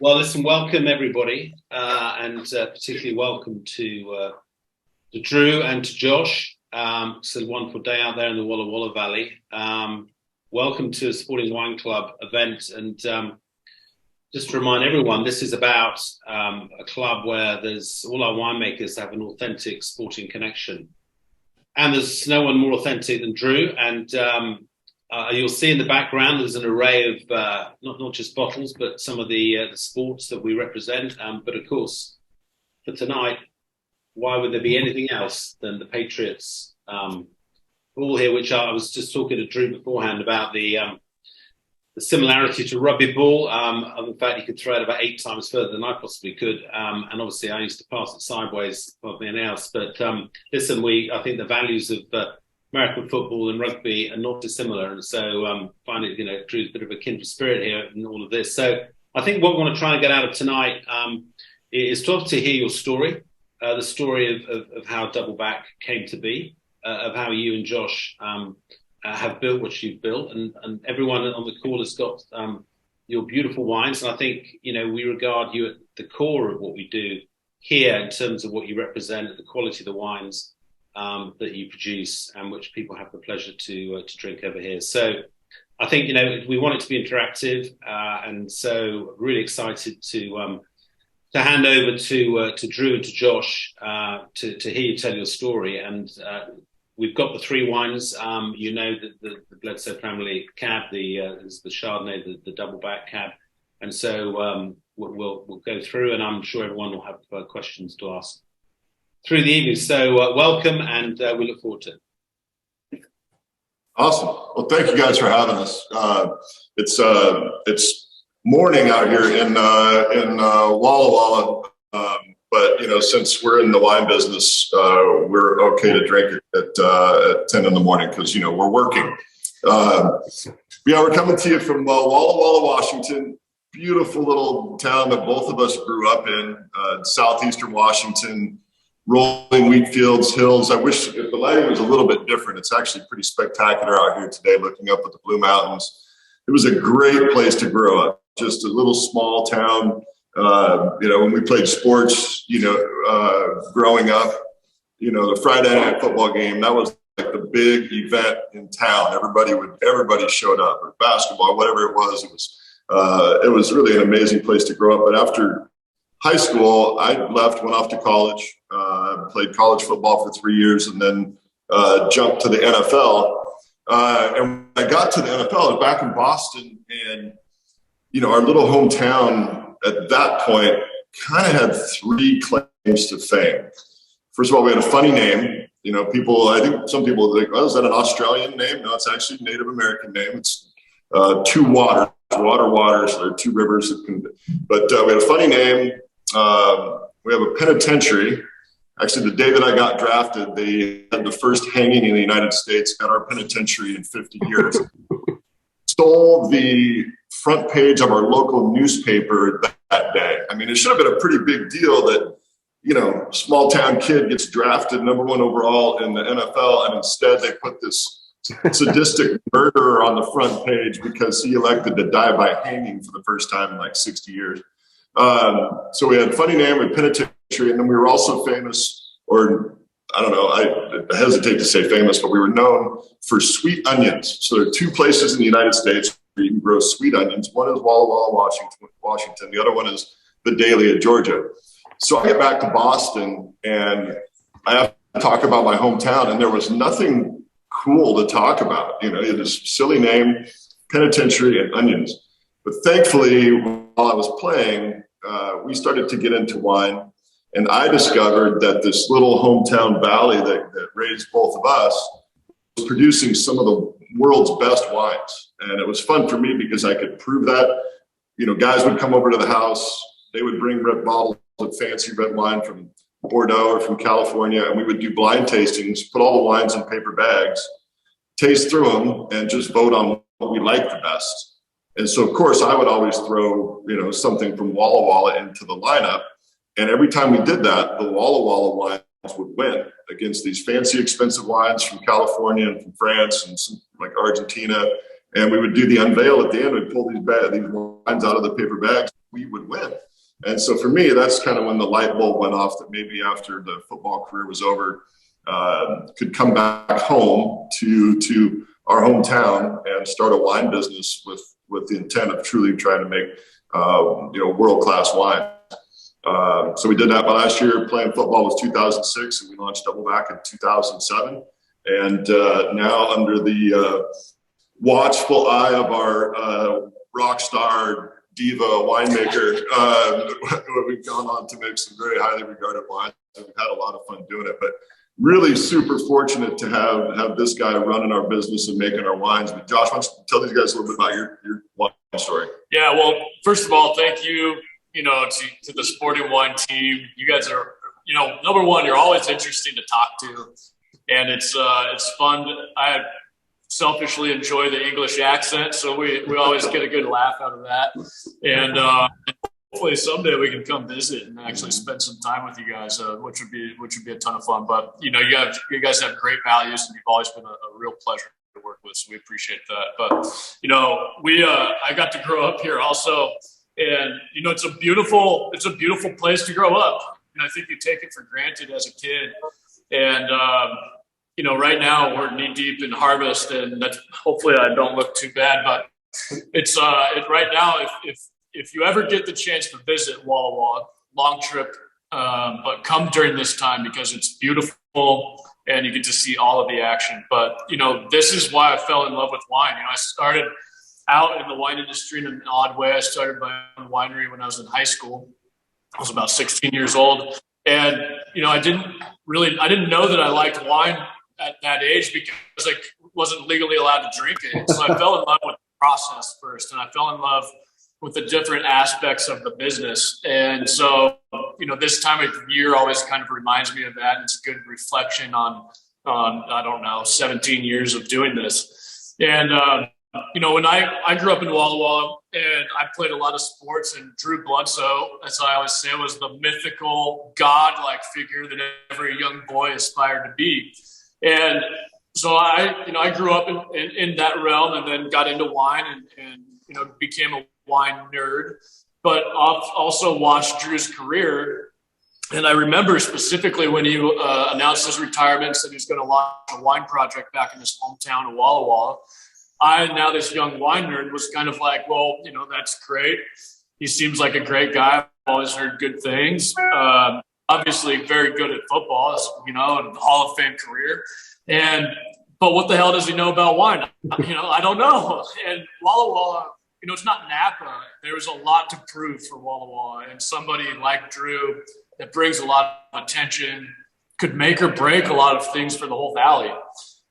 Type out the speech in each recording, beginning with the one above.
Well, listen, welcome everybody, and particularly welcome to Drew and to Josh. It's a wonderful day out there in the Walla Walla Valley. Welcome to a Sporting Wine Club event, and just to remind everyone, this is about a club where there's all our winemakers have an authentic sporting connection, and there's no one more authentic than Drew. And you'll see in the background there's an array of not just bottles, but some of the sports that we represent. But of course, for tonight, why would there be anything else than the Patriots all here? Which I was just talking to Drew beforehand about the similarity to rugby ball. In fact, you could throw it about 8 times further than I possibly could. And obviously, I used to pass it sideways above anything else. But listen, I think the values of American football and rugby are not dissimilar, and so find it, Drew's a bit of a kindred spirit here in all of this. So I think what we want to try and get out of tonight is to hear your story, the story of how Doubleback came to be, of how you and Josh have built what you've built, and everyone on the call has got your beautiful wines. And I think we regard you at the core of what we do here in terms of what you represent, the quality of the wines that you produce, and which people have the pleasure to drink over here. So I think we want it to be interactive, and so really excited to hand over to Drew and to Josh to hear you tell your story. And we've got the 3 wines. The Bledsoe family cab, there's the Chardonnay, the Doubleback cab, and so we'll go through, and I'm sure everyone will have questions to ask through the evening. So welcome, and we look forward to it. Awesome. Well, thank you guys for having us. It's morning out here in Walla Walla, but since we're in the wine business, we're okay to drink it at 10 in the morning because we're working. We're coming to you from Walla Walla, Washington. Beautiful little town that both of us grew up in, southeastern Washington. Rolling wheat fields, hills. I wish if the lighting was a little bit different. It's actually pretty spectacular out here today, looking up at the Blue Mountains. It was a great place to grow up. Just a little small town. When we played sports, growing up, the Friday night football game, that was like the big event in town. Everybody showed up, or basketball, whatever it was. It was really an amazing place to grow up. But after high school, I went off to college, played college football for 3 years, and then jumped to the NFL. And when I got to the NFL, I was back in Boston, and our little hometown at that point kind of had 3 claims to fame. First of all, we had a funny name. I think some people think, "Oh, is that an Australian name?" No, it's actually a Native American name. It's 2 waters. So there are 2 rivers. But we had a funny name. We have a penitentiary. Actually, the day that I got drafted, they had the first hanging in the United States at our penitentiary in 50 years. Stole the front page of our local newspaper that day. I mean, it should have been a pretty big deal that, small town kid gets drafted number 1 overall in the NFL, and instead they put this sadistic murderer on the front page because he elected to die by hanging for the first time in like 60 years. So we had a funny name and penitentiary, and then we were also famous, or I don't know, I hesitate to say famous, but we were known for sweet onions. So there are 2 places in the United States where you can grow sweet onions. One is Walla Walla, Washington. The other one is the Dahlia, Georgia. So I get back to Boston, and I have to talk about my hometown, and there was nothing cool to talk about. This silly name, penitentiary, and onions. But thankfully, while I was playing, we started to get into wine, and I discovered that this little hometown valley that raised both of us was producing some of the world's best wines. And it was fun for me because I could prove that. Guys would come over to the house. They would bring red bottles of fancy red wine from Bordeaux or from California, and we would do blind tastings, put all the wines in paper bags, taste through them, and just vote on what we liked the best. And so, of course, I would always throw, something from Walla Walla into the lineup. And every time we did that, the Walla Walla wines would win against these fancy, expensive wines from California and from France and some, like Argentina. and we would do the unveil at the end. We'd pull these wines out of the paper bags. We would win. And so for me, that's kind of when the light bulb went off that maybe after the football career was over, could come back home to our hometown and start a wine business with the intent of truly trying to make world-class wine. So we did that. But last year, playing football was 2006, and we launched Doubleback in 2007. And now, under the watchful eye of our rock star diva winemaker, we've gone on to make some very highly regarded wines. And we've had a lot of fun doing it. But really super fortunate to have this guy running our business and making our wines. But Josh, why don't you tell these guys a little bit about your wine story? Yeah, well, first of all, thank you, to the Sporting Wine team. You guys are, number one, you're always interesting to talk to, and it's fun. I selfishly enjoy the English accent, so we always get a good laugh out of that. And hopefully someday we can come visit and actually spend some time with you guys, which would be a ton of fun. But you guys have great values, and you've always been a real pleasure to work with, so we appreciate that. But I got to grow up here also, and it's a beautiful place to grow up, and I think you take it for granted as a kid. And right now we're knee deep in harvest, and that's, hopefully I don't look too bad, but it's right now, if you ever get the chance to visit Walla Walla, long trip, but come during this time because it's beautiful and you get to see all of the action. But, this is why I fell in love with wine. I started out in the wine industry in an odd way. I started my own winery when I was in high school. I was about 16 years old. And, I didn't know that I liked wine at that age because I wasn't legally allowed to drink it. So I fell in love with the process first, and I fell in love with the different aspects of the business. And so, this time of year always kind of reminds me of that. And it's a good reflection on, 17 years of doing this. And, when I grew up in Walla Walla, and I played a lot of sports, and Drew Bledsoe, as I always say, was the mythical god-like figure that every young boy aspired to be. And so I grew up in that realm, and then got into wine and became a wine nerd, but also watched Drew's career. And I remember specifically when he announced his retirement, said he was going to launch a wine project back in his hometown of Walla Walla. Now this young wine nerd, was kind of like, well, that's great. He seems like a great guy. I've always heard good things. Obviously very good at football, and a Hall of Fame career. But what the hell does he know about wine? I don't know. And Walla Walla, it's not Napa. There was a lot to prove for Walla Walla, and somebody like Drew that brings a lot of attention could make or break a lot of things for the whole valley.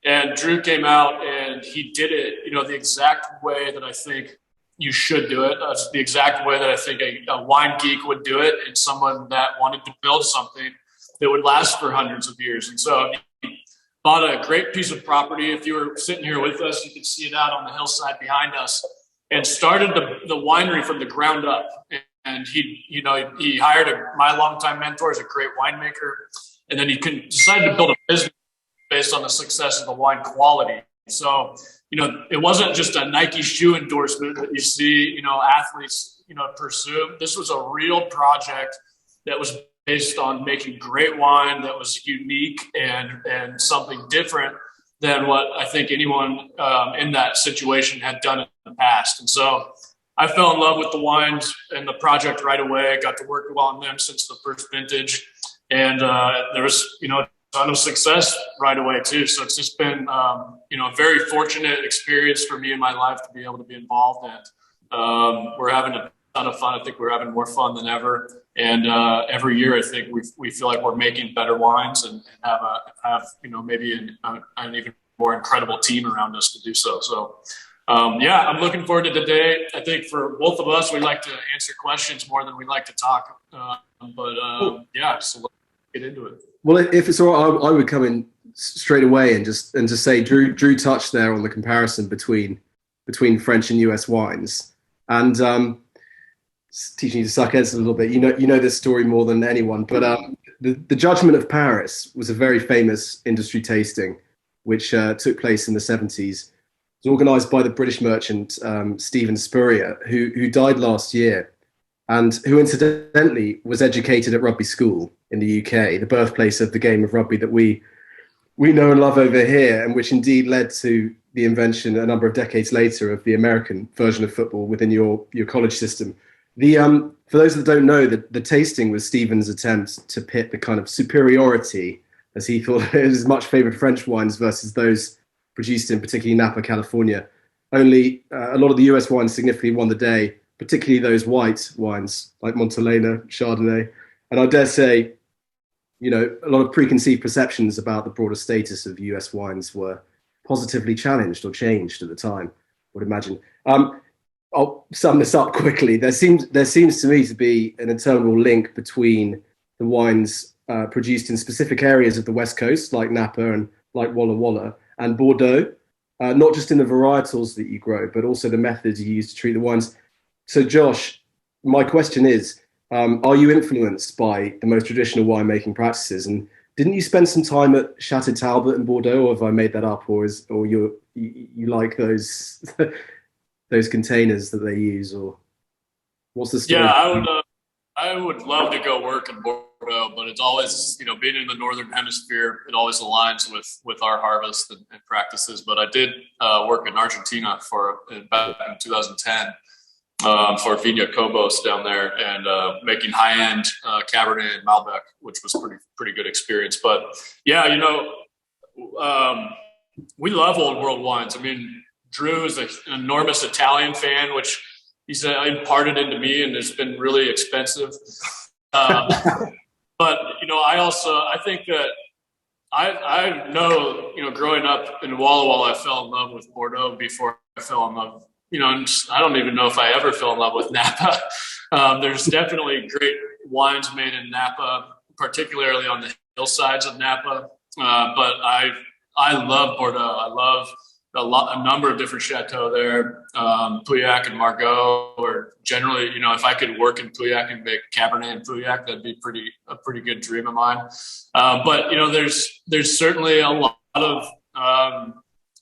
And Drew came out and he did it, the exact way that I think you should do it. That's the exact way that I think a wine geek would do it, and someone that wanted to build something that would last for hundreds of years. And so he bought a great piece of property. If you were sitting here with us, you could see it out on the hillside behind us, and started the winery from the ground up. And he hired my longtime mentor as a great winemaker. And then he decided to build a business based on the success of the wine quality. So, it wasn't just a Nike shoe endorsement that you see, athletes, pursue. This was a real project that was based on making great wine that was unique and something different than what I think anyone in that situation had done in the past. And so I fell in love with the wines and the project right away. I got to work on them since the first vintage. And there was, a ton of success right away too. So it's just been, a very fortunate experience for me in my life to be able to be involved in. We're having a ton of fun. I think we're having more fun than ever. And every year, I think we feel like we're making better wines and have maybe an even more incredible team around us to do so. So, I'm looking forward to today. I think for both of us, we like to answer questions more than we like to talk. So let's get into it. Well, if it's all right, I would come in straight away and just say Drew touched there on the comparison between French and US wines, and teaching you to suck eggs a little bit. You know this story more than anyone, but the Judgment of Paris was a very famous industry tasting, which took place in the 70s. It was organised by the British merchant Stephen Spurrier, who died last year, and who incidentally was educated at Rugby School in the UK, the birthplace of the game of rugby that we know and love over here, and which indeed led to the invention a number of decades later of the American version of football within your college system. For those that don't know, the tasting was Stephen's attempt to pit the kind of superiority, as he thought, his much favoured French wines versus those produced in particularly Napa, California. Only a lot of the US wines significantly won the day, particularly those white wines like Montelena, Chardonnay. And I dare say, a lot of preconceived perceptions about the broader status of US wines were positively challenged or changed at the time, I would imagine. I'll sum this up quickly. There seems to me to be an interminable link between the wines produced in specific areas of the West Coast, like Napa and like Walla Walla, and Bordeaux, not just in the varietals that you grow, but also the methods you use to treat the wines. So, Josh, my question is, are you influenced by the most traditional winemaking practices? And didn't you spend some time at Chateau Talbot in Bordeaux, or have I made that up, or you like those those containers that they use, or what's the story? Yeah, I would love to go work in Bordeaux, but it's always, being in the Northern Hemisphere, it always aligns with our harvest and practices. But I did work in Argentina back in 2010 for Viña Cobos down there, and making high-end Cabernet and Malbec, which was pretty good experience. But yeah, we love old world wines. I mean, Drew is an enormous Italian fan, which he's imparted into me, and it's been really expensive. But I think that I know, growing up in Walla Walla, I fell in love with Bordeaux before I fell in love. And I don't even know if I ever fell in love with Napa. There's definitely great wines made in Napa, particularly on the hillsides of Napa. But I love Bordeaux. I love a number of different chateaux there, Pauillac and Margaux, or generally, if I could work in Pauillac and make Cabernet and Pauillac, that'd be a pretty good dream of mine. But there's certainly a lot of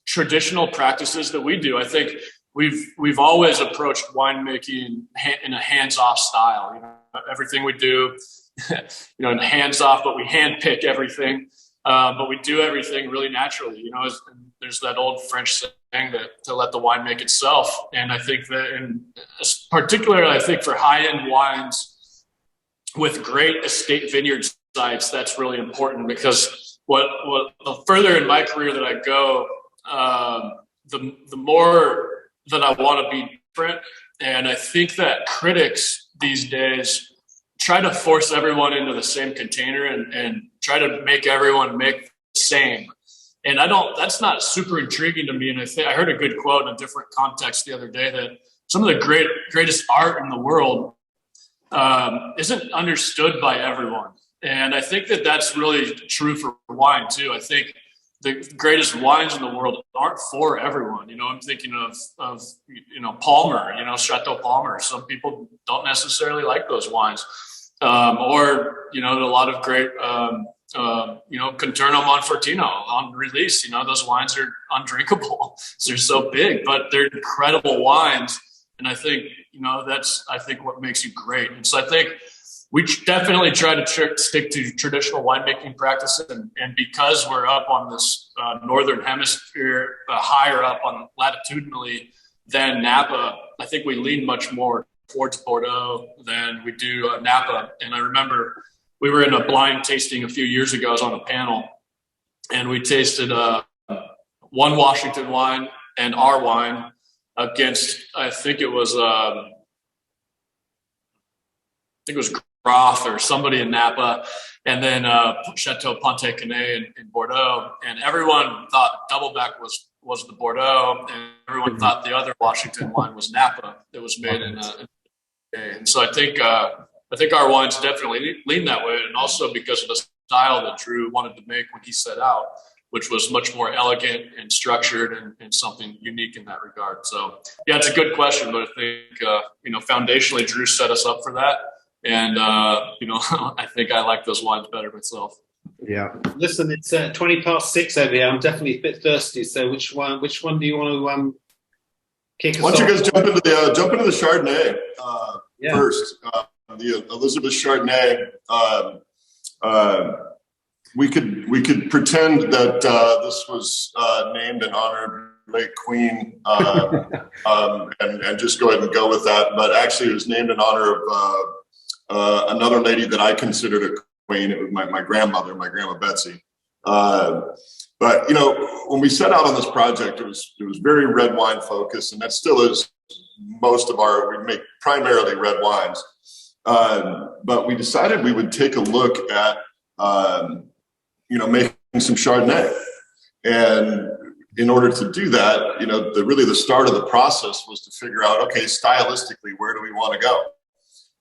traditional practices that we do. I think we've always approached winemaking in a hands-off style. Everything we do, in hands-off, but we handpick everything. But we do everything really naturally. There's that old French saying that to let the wine make itself. And I think that, particularly, I think for high-end wines with great estate vineyard sites, that's really important, because what the further in my career that I go, the more that I want to be different. And I think that critics these days try to force everyone into the same container and try to make everyone make the same. And that's not super intriguing to me. And I heard a good quote in a different context the other day, that some of the greatest art in the world isn't understood by everyone. And I think that that's really true for wine too. I think the greatest wines in the world aren't for everyone. I'm thinking of Palmer, Chateau Palmer. Some people don't necessarily like those wines. Or a lot of great, Conterno Monfortino on release. Those wines are undrinkable. They're so big, but they're incredible wines. And I think, that's what makes you great. And so I think we definitely try to stick to traditional winemaking practices. And because we're up on this Northern Hemisphere, higher up on latitudinally than Napa, I think we lean much more towards Bordeaux than we do Napa. And I remember we were in a blind tasting a few years ago. I was on a panel, and we tasted one Washington wine and our wine against, I think it was Groth or somebody in Napa, and then Chateau Pontet Canet in Bordeaux. And everyone thought Doubleback was the Bordeaux, and everyone thought the other Washington wine was Napa. That was made in and so I think our wines definitely lean that way, and also because of the style that Drew wanted to make when he set out, which was much more elegant and structured and something unique in that regard. So yeah, it's a good question, but I think foundationally Drew set us up for that, and I think I like those wines better myself. Yeah. Listen, it's 20 past 6 over here. I'm definitely a bit thirsty. So which one do you want to kick us off? Why don't you guys jump into the Chardonnay Yeah. first? The Elizabeth Chardonnay. We could pretend that this was named in honor of your late queen, and just go ahead and go with that. But actually, it was named in honor of another lady that I considered a queen. It was my grandmother, my grandma Betsy. But when we set out on this project, it was very red wine focused, and that still is most of we make primarily red wines. But we decided we would take a look at making some Chardonnay, and in order to do that, the start of the process was to figure out, okay, stylistically, where do we want to go?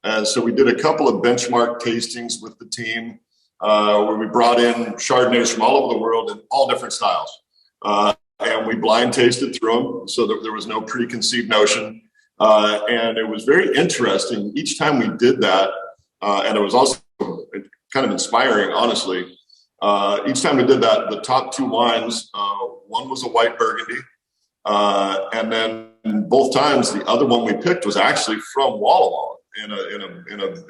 And so we did a couple of benchmark tastings with the team, where we brought in Chardonnays from all over the world in all different styles. And we blind tasted through them so that there was no preconceived notion. And it was very interesting each time we did that. And it was also kind of inspiring, honestly. Each time we did that, the top two wines, one was a white Burgundy. And then both times, the other one we picked was actually from Walla Walla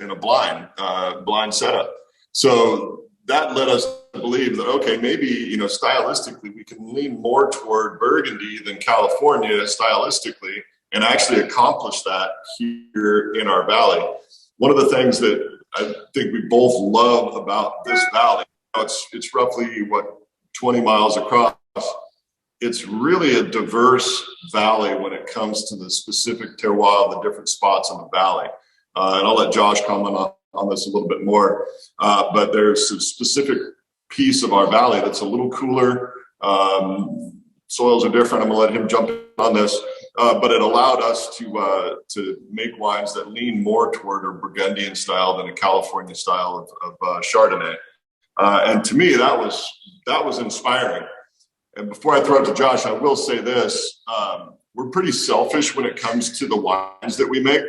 in a blind setup. So that led us to believe that, okay, maybe, stylistically, we can lean more toward Burgundy than California stylistically, and actually accomplish that here in our valley. One of the things that I think we both love about this valley, it's roughly 20 miles across. It's really a diverse valley when it comes to the specific terroir of the different spots in the valley. And I'll let Josh comment on this a little bit more. But there's a specific piece of our valley that's a little cooler. Soils are different. I'm going to let him jump in on this. But it allowed us to make wines that lean more toward a Burgundian style than a California style of Chardonnay. And to me, that was inspiring. And before I throw it to Josh, I will say this. We're pretty selfish when it comes to the wines that we make.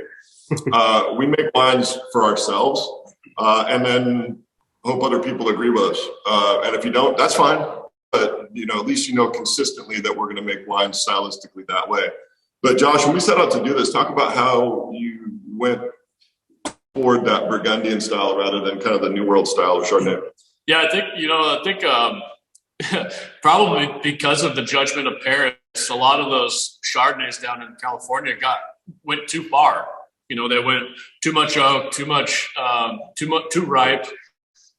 We make wines for ourselves, and then hope other people agree with us. And if you don't, that's fine. But at least consistently that we're going to make wines stylistically that way. But Josh, when we set out to do this, talk about how you went toward that Burgundian style rather than kind of the New World style of Chardonnay. Yeah, I think probably because of the judgment of Paris, a lot of those Chardonnays down in California went too far. They went too much oak, too ripe,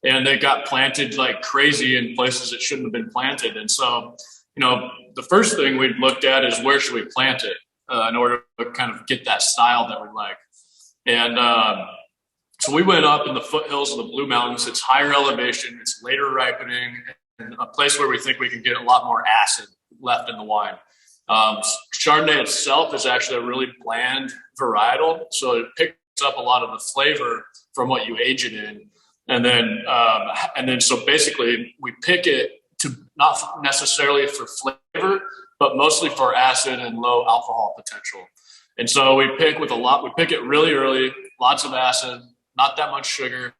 and they got planted like crazy in places that shouldn't have been planted. And so, the first thing we looked at is where should we plant it in order to kind of get that style that we like. And so we went up in the foothills of the Blue Mountains. It's higher elevation, it's later ripening, and a place where we think we can get a lot more acid left in the wine. Chardonnay itself is actually a really bland varietal, so it picks up a lot of the flavor from what you age it in, and then so basically we pick it to not necessarily for flavor, but mostly for acid and low alcohol potential. And so we pick it really early, lots of acid, not that much sugar.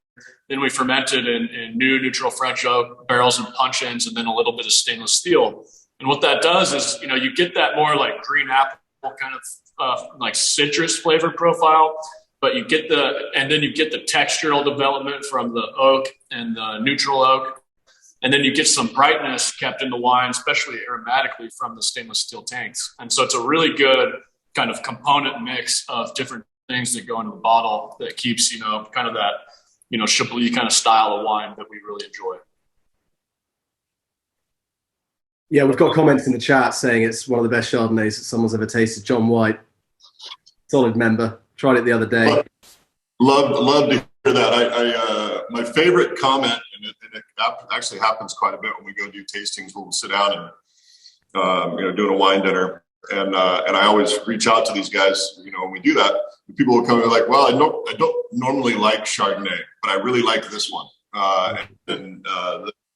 Then we ferment it in new neutral French oak barrels and punch-ins, and then a little bit of stainless steel. And what that does is, you get that more like green apple kind of like citrus flavor profile, but you get the textural development from the oak and the neutral oak. And then you get some brightness kept in the wine, especially aromatically from the stainless steel tanks. And so it's a really good kind of component mix of different things that go into the bottle that keeps, kind of that, Chablis kind of style of wine that we really enjoy. Yeah, we've got comments in the chat saying it's one of the best Chardonnays that someone's ever tasted. John White, solid member, tried it the other day. Love to hear that. My favorite comment, and it actually happens quite a bit when we go do tastings. We'll sit down and doing a wine dinner, and I always reach out to these guys. When we do that, people will come and like, well, I don't normally like Chardonnay, but I really like this one, and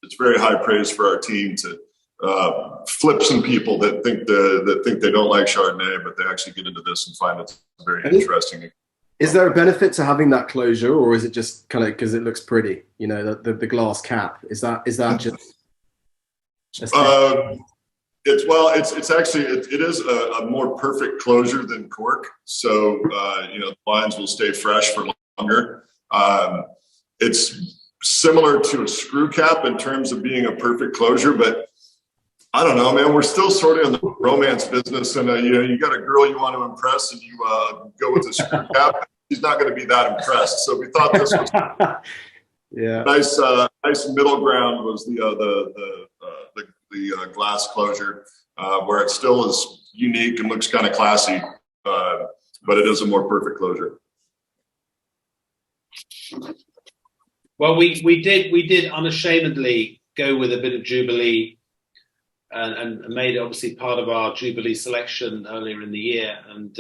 it's very high praise for our team to flip some people that think they don't like Chardonnay, but they actually get into this and find it very interesting. Is there a benefit to having that closure, or is it just kind of because it looks pretty? You know, the glass cap. Is that just? It's actually it is a more perfect closure than cork. So the wines will stay fresh for longer. It's similar to a screw cap in terms of being a perfect closure, but I don't know, man. We're still sort of in the romance business, and you got a girl you want to impress, and you go with a screw cap. She's not going to be that impressed. So we thought this was nice middle ground was the glass closure, where it still is unique and looks kind of classy, but it is a more perfect closure. Well, we did unashamedly go with a bit of Jubilee, and made it obviously part of our Jubilee selection earlier in the year, and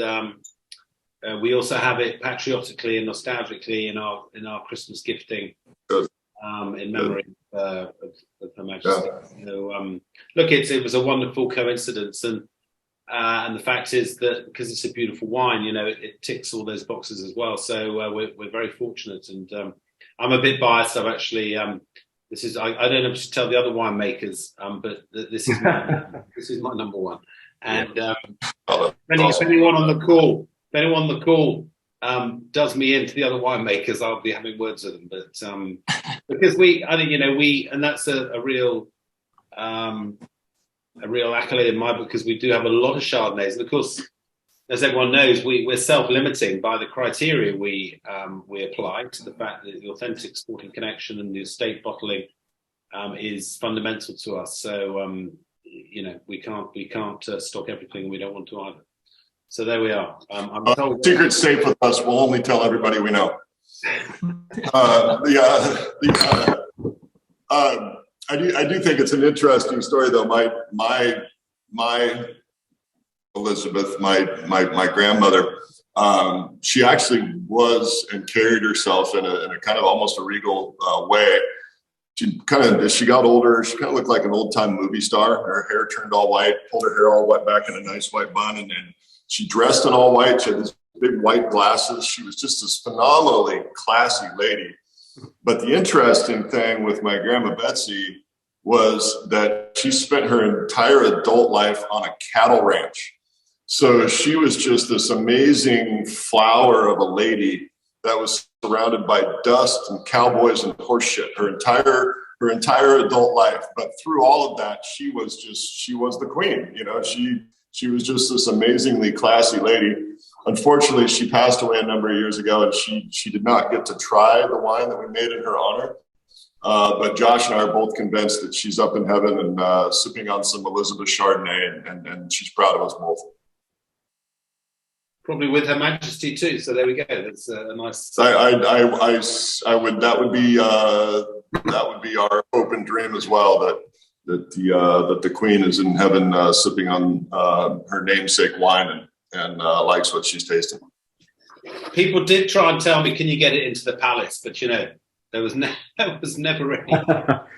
we also have it patriotically and nostalgically in our Christmas gifting, in memory of Her Majesty. Yeah. So, look, it was a wonderful coincidence, and the fact is that because it's a beautiful wine, it ticks all those boxes as well. So we're very fortunate, and I'm a bit biased. I've actually I don't know if to tell the other winemakers, but this is my number one. And if anyone on the call does me into the other winemakers, I'll be having words with them. But because I think and that's a real accolade in my book, because we do have a lot of Chardonnays, and of course, as everyone knows, we're self-limiting by the criteria we apply to the fact that the authentic sporting connection and the estate bottling is fundamental to us. So we can't stock everything. We don't want to either. So there we are. I'm told secret's safe with us. We'll only tell everybody we know. I do think it's an interesting story, though. My Elizabeth, my grandmother, she actually was and carried herself in a kind of almost a regal way. As she got older, she kind of looked like an old time movie star. Her hair turned all white, pulled her hair all white back in a nice white bun, and then she dressed in all white. She had these big white glasses. She was just this phenomenally classy lady. But the interesting thing with my grandma Betsy was that she spent her entire adult life on a cattle ranch. So she was just this amazing flower of a lady that was surrounded by dust and cowboys and horse shit her entire adult life. But through all of that, she was the queen. She was just this amazingly classy lady. Unfortunately, she passed away a number of years ago, and she did not get to try the wine that we made in her honor. But Josh and I are both convinced that she's up in heaven and sipping on some Elizabeth Chardonnay, and she's proud of us both. Probably with Her Majesty too. So there we go. That's a nice. I would. That would be our hope and dream as well. That the Queen is in heaven sipping on her namesake wine and likes what she's tasting. People did try and tell me, "Can you get it into the palace?" But there was never any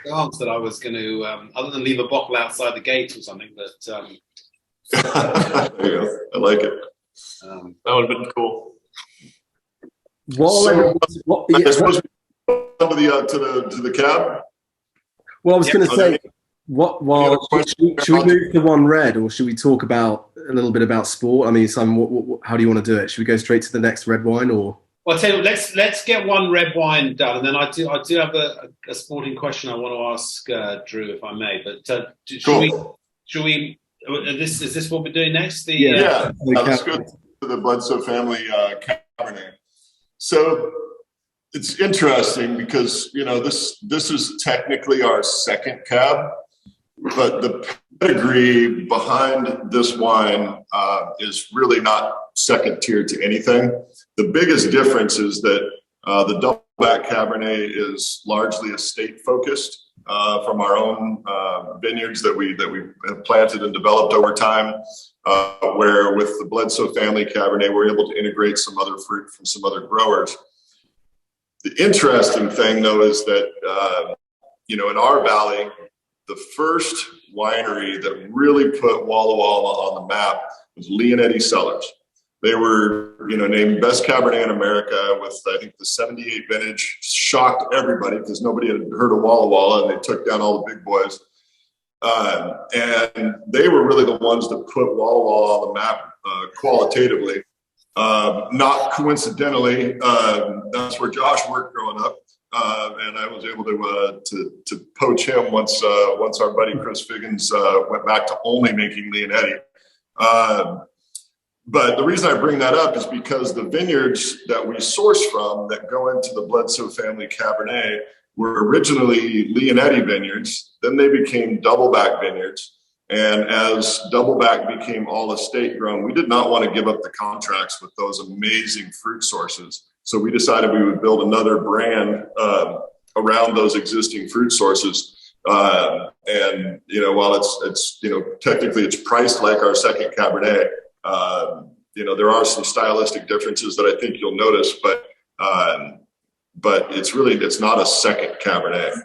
chance that I was going to, other than leave a bottle outside the gate or something. But there you go. I like it. That would have been cool. I suppose we go to the cab. Well, I was going to say, should we move to one red, or should we talk about a little bit about sport? I mean, Simon, how do you want to do it? Should we go straight to the next red wine, or? Well, I'll tell you, let's get one red wine done, and then I do have a sporting question I want to ask Drew, if I may. But should we? Is this what we're doing next? Let's go to the Bledsoe family Cabernet. So it's interesting because this is technically our second cab, but the pedigree behind this wine is really not second tier to anything. The biggest difference is that the Doubleback Cabernet is largely estate focused. From our own vineyards that we have planted and developed over time, where with the Bledsoe family Cabernet, we're able to integrate some other fruit from some other growers. The interesting thing, though, is that, in our valley, the first winery that really put Walla Walla on the map was Leonetti Cellars. They were, named best Cabernet in America with, I think, the 78 vintage. Shocked everybody because nobody had heard of Walla Walla, and they took down all the big boys. And they were really the ones that put Walla Walla on the map qualitatively. Not coincidentally, that's where Josh worked growing up, and I was able to poach him once our buddy Chris Figgins went back to only making Leonetti. But the reason I bring that up is because the vineyards that we source from that go into the Bledsoe family Cabernet were originally Leonetti vineyards. Then they became Doubleback Vineyards. And as Doubleback became all estate grown, we did not want to give up the contracts with those amazing fruit sources. So we decided we would build another brand around those existing fruit sources. And while it's technically it's priced like our second Cabernet, there are some stylistic differences that I think you'll notice, but it's not a second Cabernet.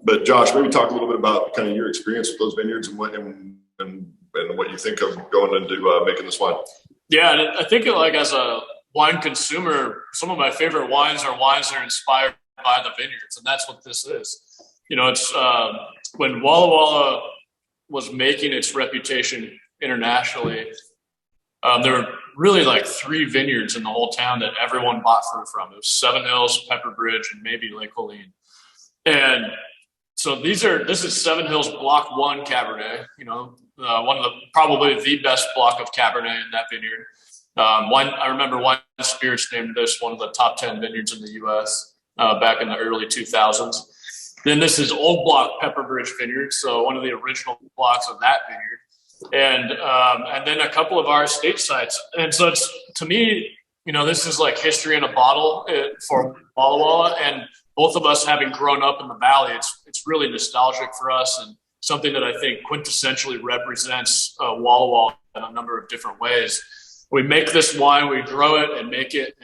But Josh, maybe talk a little bit about kind of your experience with those vineyards and what you think of going into making this wine. Yeah, and I think like as a wine consumer, some of my favorite wines are wines that are inspired by the vineyards, and that's what this is. It's when Walla Walla was making its reputation internationally. There were really like 3 vineyards in the whole town that everyone bought fruit from. It was Seven Hills, Pepper Bridge, and maybe Lake Helene. And so this is Seven Hills Block 1 Cabernet, one of probably the best block of Cabernet in that vineyard. I remember Wine Spirits named this one of the top 10 vineyards in the U.S. Back in the early 2000s. Then this is Old Block Pepper Bridge Vineyard, so one of the original blocks of that vineyard. And then a couple of our estate sites. And so it's, to me, this is like history in a bottle for Walla Walla. And both of us having grown up in the valley, it's really nostalgic for us and something that I think quintessentially represents Walla Walla in a number of different ways. We make this wine, we grow it and make it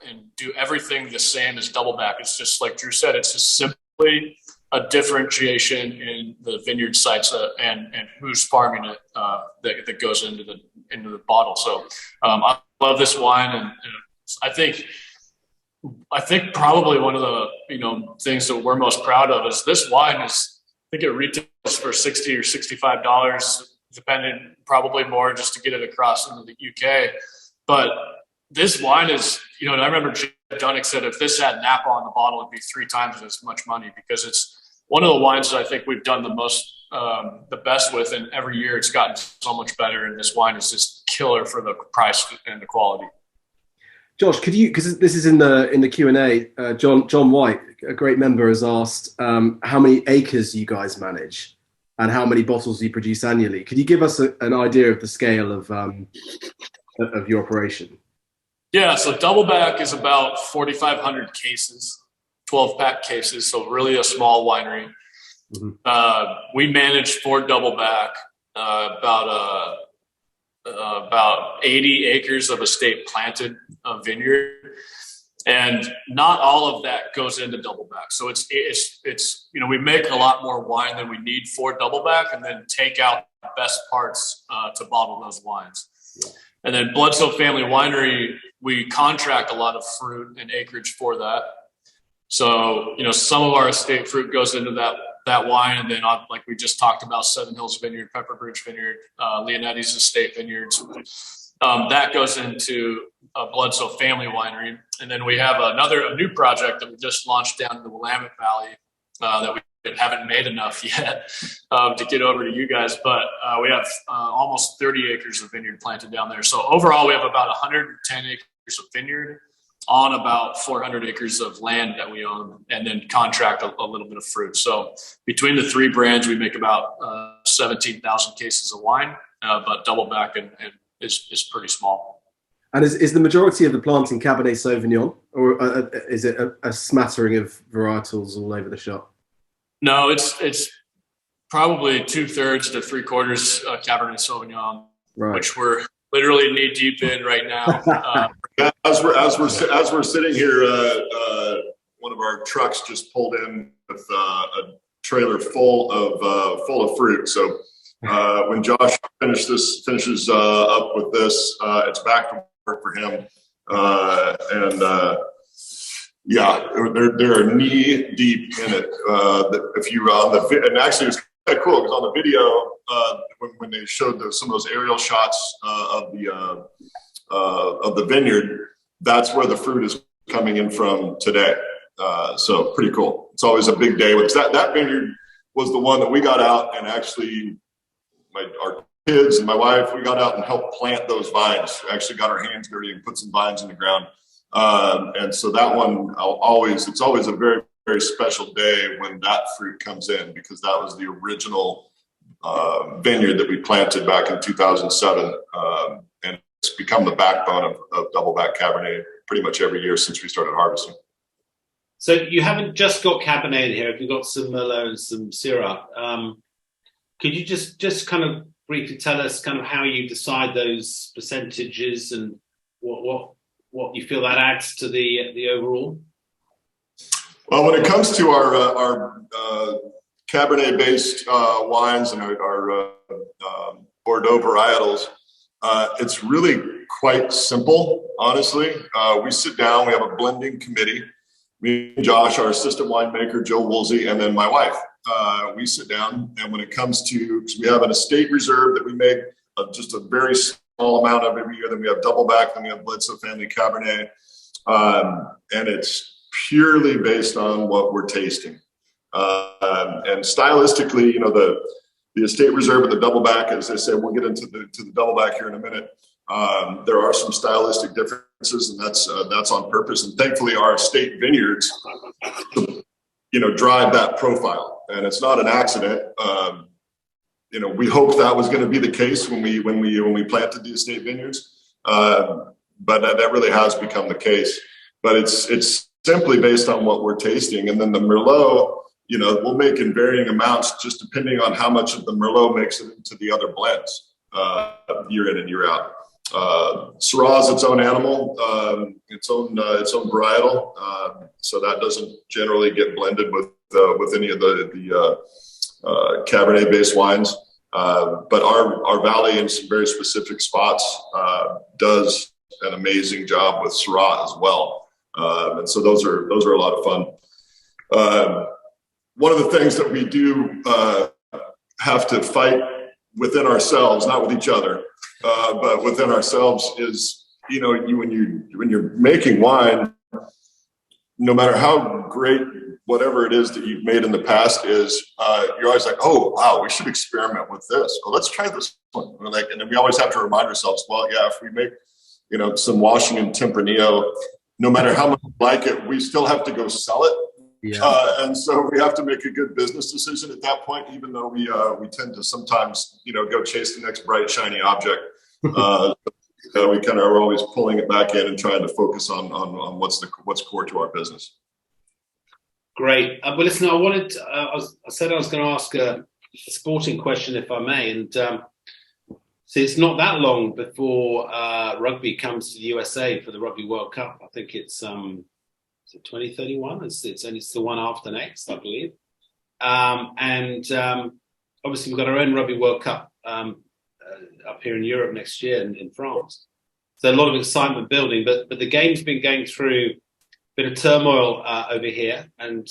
and do everything the same as Doubleback. It's just like Drew said, it's just simply a differentiation in the vineyard sites and who's farming it that goes into the bottle. So I love this wine, and I think probably one of the things that we're most proud of is this wine is, I think it retails for $60 or $65, depending, probably more, just to get it across into the UK. But this wine is, I remember Jim Dunnick said if this had Napa on the bottle, it'd be 3 times as much money, because it's one of the wines that I think we've done the best with, and every year it's gotten so much better. And this wine is just killer for the price and the quality. Josh, could you, because this is in the Q&A, John White, a great member, has asked how many acres you guys manage and how many bottles you produce annually. Could you give us an idea of the scale of your operation? Yeah, so Doubleback is about 4,500 cases, 12-pack cases, so really a small winery. Mm-hmm. We manage for Doubleback about 80 acres of estate planted vineyard, and not all of that goes into Doubleback. So it's we make a lot more wine than we need for Doubleback, and then take out the best parts to bottle those wines. Yeah. And then Bledsoe Family Winery, we contract a lot of fruit and acreage for that. So, some of our estate fruit goes into that wine. And then, like we just talked about, Seven Hills Vineyard, Pepper Bridge Vineyard, Leonetti's estate vineyards. That goes into Bledsoe Family Winery. And then we have a new project that we just launched down in the Willamette Valley that we haven't made enough yet to get over to you guys. But we have almost 30 acres of vineyard planted down there. So overall, we have about 110 acres of vineyard on about 400 acres of land that we own, and then contract a little bit of fruit. So between the 3 brands, we make about 17,000 cases of wine, but Doubleback is pretty small. And is the majority of the planting Cabernet Sauvignon, or is it a smattering of varietals all over the shop? No, it's probably 2/3 to 3/4 Cabernet Sauvignon, right, which we're literally knee deep in right now. As we're sitting here, one of our trucks just pulled in with a trailer full of fruit. So When Josh finishes up with this, it's back to work for him. Yeah, they're knee deep in it. If you and actually it's kind of cool because on the video when they showed some of those aerial shots of the vineyard, that's where the fruit is coming in from today. So pretty cool. It's always a big day. That vineyard was the one that we got out and actually our kids and my wife, we got out and helped plant those vines. Actually got our hands dirty and put some vines in the ground. And so that one, it's always a very, very special day when that fruit comes in, because that was the original vineyard that we planted back in 2007. And it's become the backbone of Doubleback Cabernet pretty much every year since we started harvesting. So you haven't just got Cabernet in here. You've got some Merlot and some Syrah. Could you just kind of briefly tell us kind of how you decide those percentages and what you feel that adds to the overall? Well, when it comes to our Cabernet-based wines and our Bordeaux varietals, it's really quite simple, honestly. We sit down, we have a blending committee. Me and Josh, our assistant winemaker, Joe Woolsey, and then my wife. We sit down, and when it comes to, because we have an estate reserve that we make just a very small amount of every year, then we have Doubleback, then we have Bledsoe family Cabernet, and it's purely based on what we're tasting. And stylistically, the estate reserve and the Doubleback, as I said, we'll get into the Doubleback here in a minute. There are some stylistic differences, and that's on purpose. And thankfully, our estate vineyards, drive that profile, and it's not an accident. We hoped that was going to be the case when we planted the estate vineyards, but that really has become the case. But it's simply based on what we're tasting, and then the Merlot, we'll make in varying amounts just depending on how much of the Merlot makes it into the other blends year in and year out. Syrah is its own animal, its own varietal, so that doesn't generally get blended with any of the Cabernet-based wines. But our valley in some very specific spots does an amazing job with Syrah as well, and so those are a lot of fun. One of the things that we do have to fight within ourselves, not with each other, but within ourselves, is when you're making wine, no matter how great whatever it is that you've made in the past is, you're always like, oh wow, we should experiment with this. Well, let's try this one. And then we always have to remind ourselves, well, yeah, if we make some Washington Tempranillo, no matter how much we like it, we still have to go sell it. Yeah. And so we have to make a good business decision at that point, even though we tend to sometimes, go chase the next bright, shiny object. We kind of are always pulling it back in and trying to focus on what's core to our business. Great. Well, listen, I said I was going to ask a sporting question, if I may. And so it's not that long before rugby comes to the USA for the Rugby World Cup. I think it's 2031. It's the one after next, I believe. And obviously we've got our own Rugby World Cup up here in Europe next year in France. So a lot of excitement building, but the game's been going through a bit of turmoil over here, and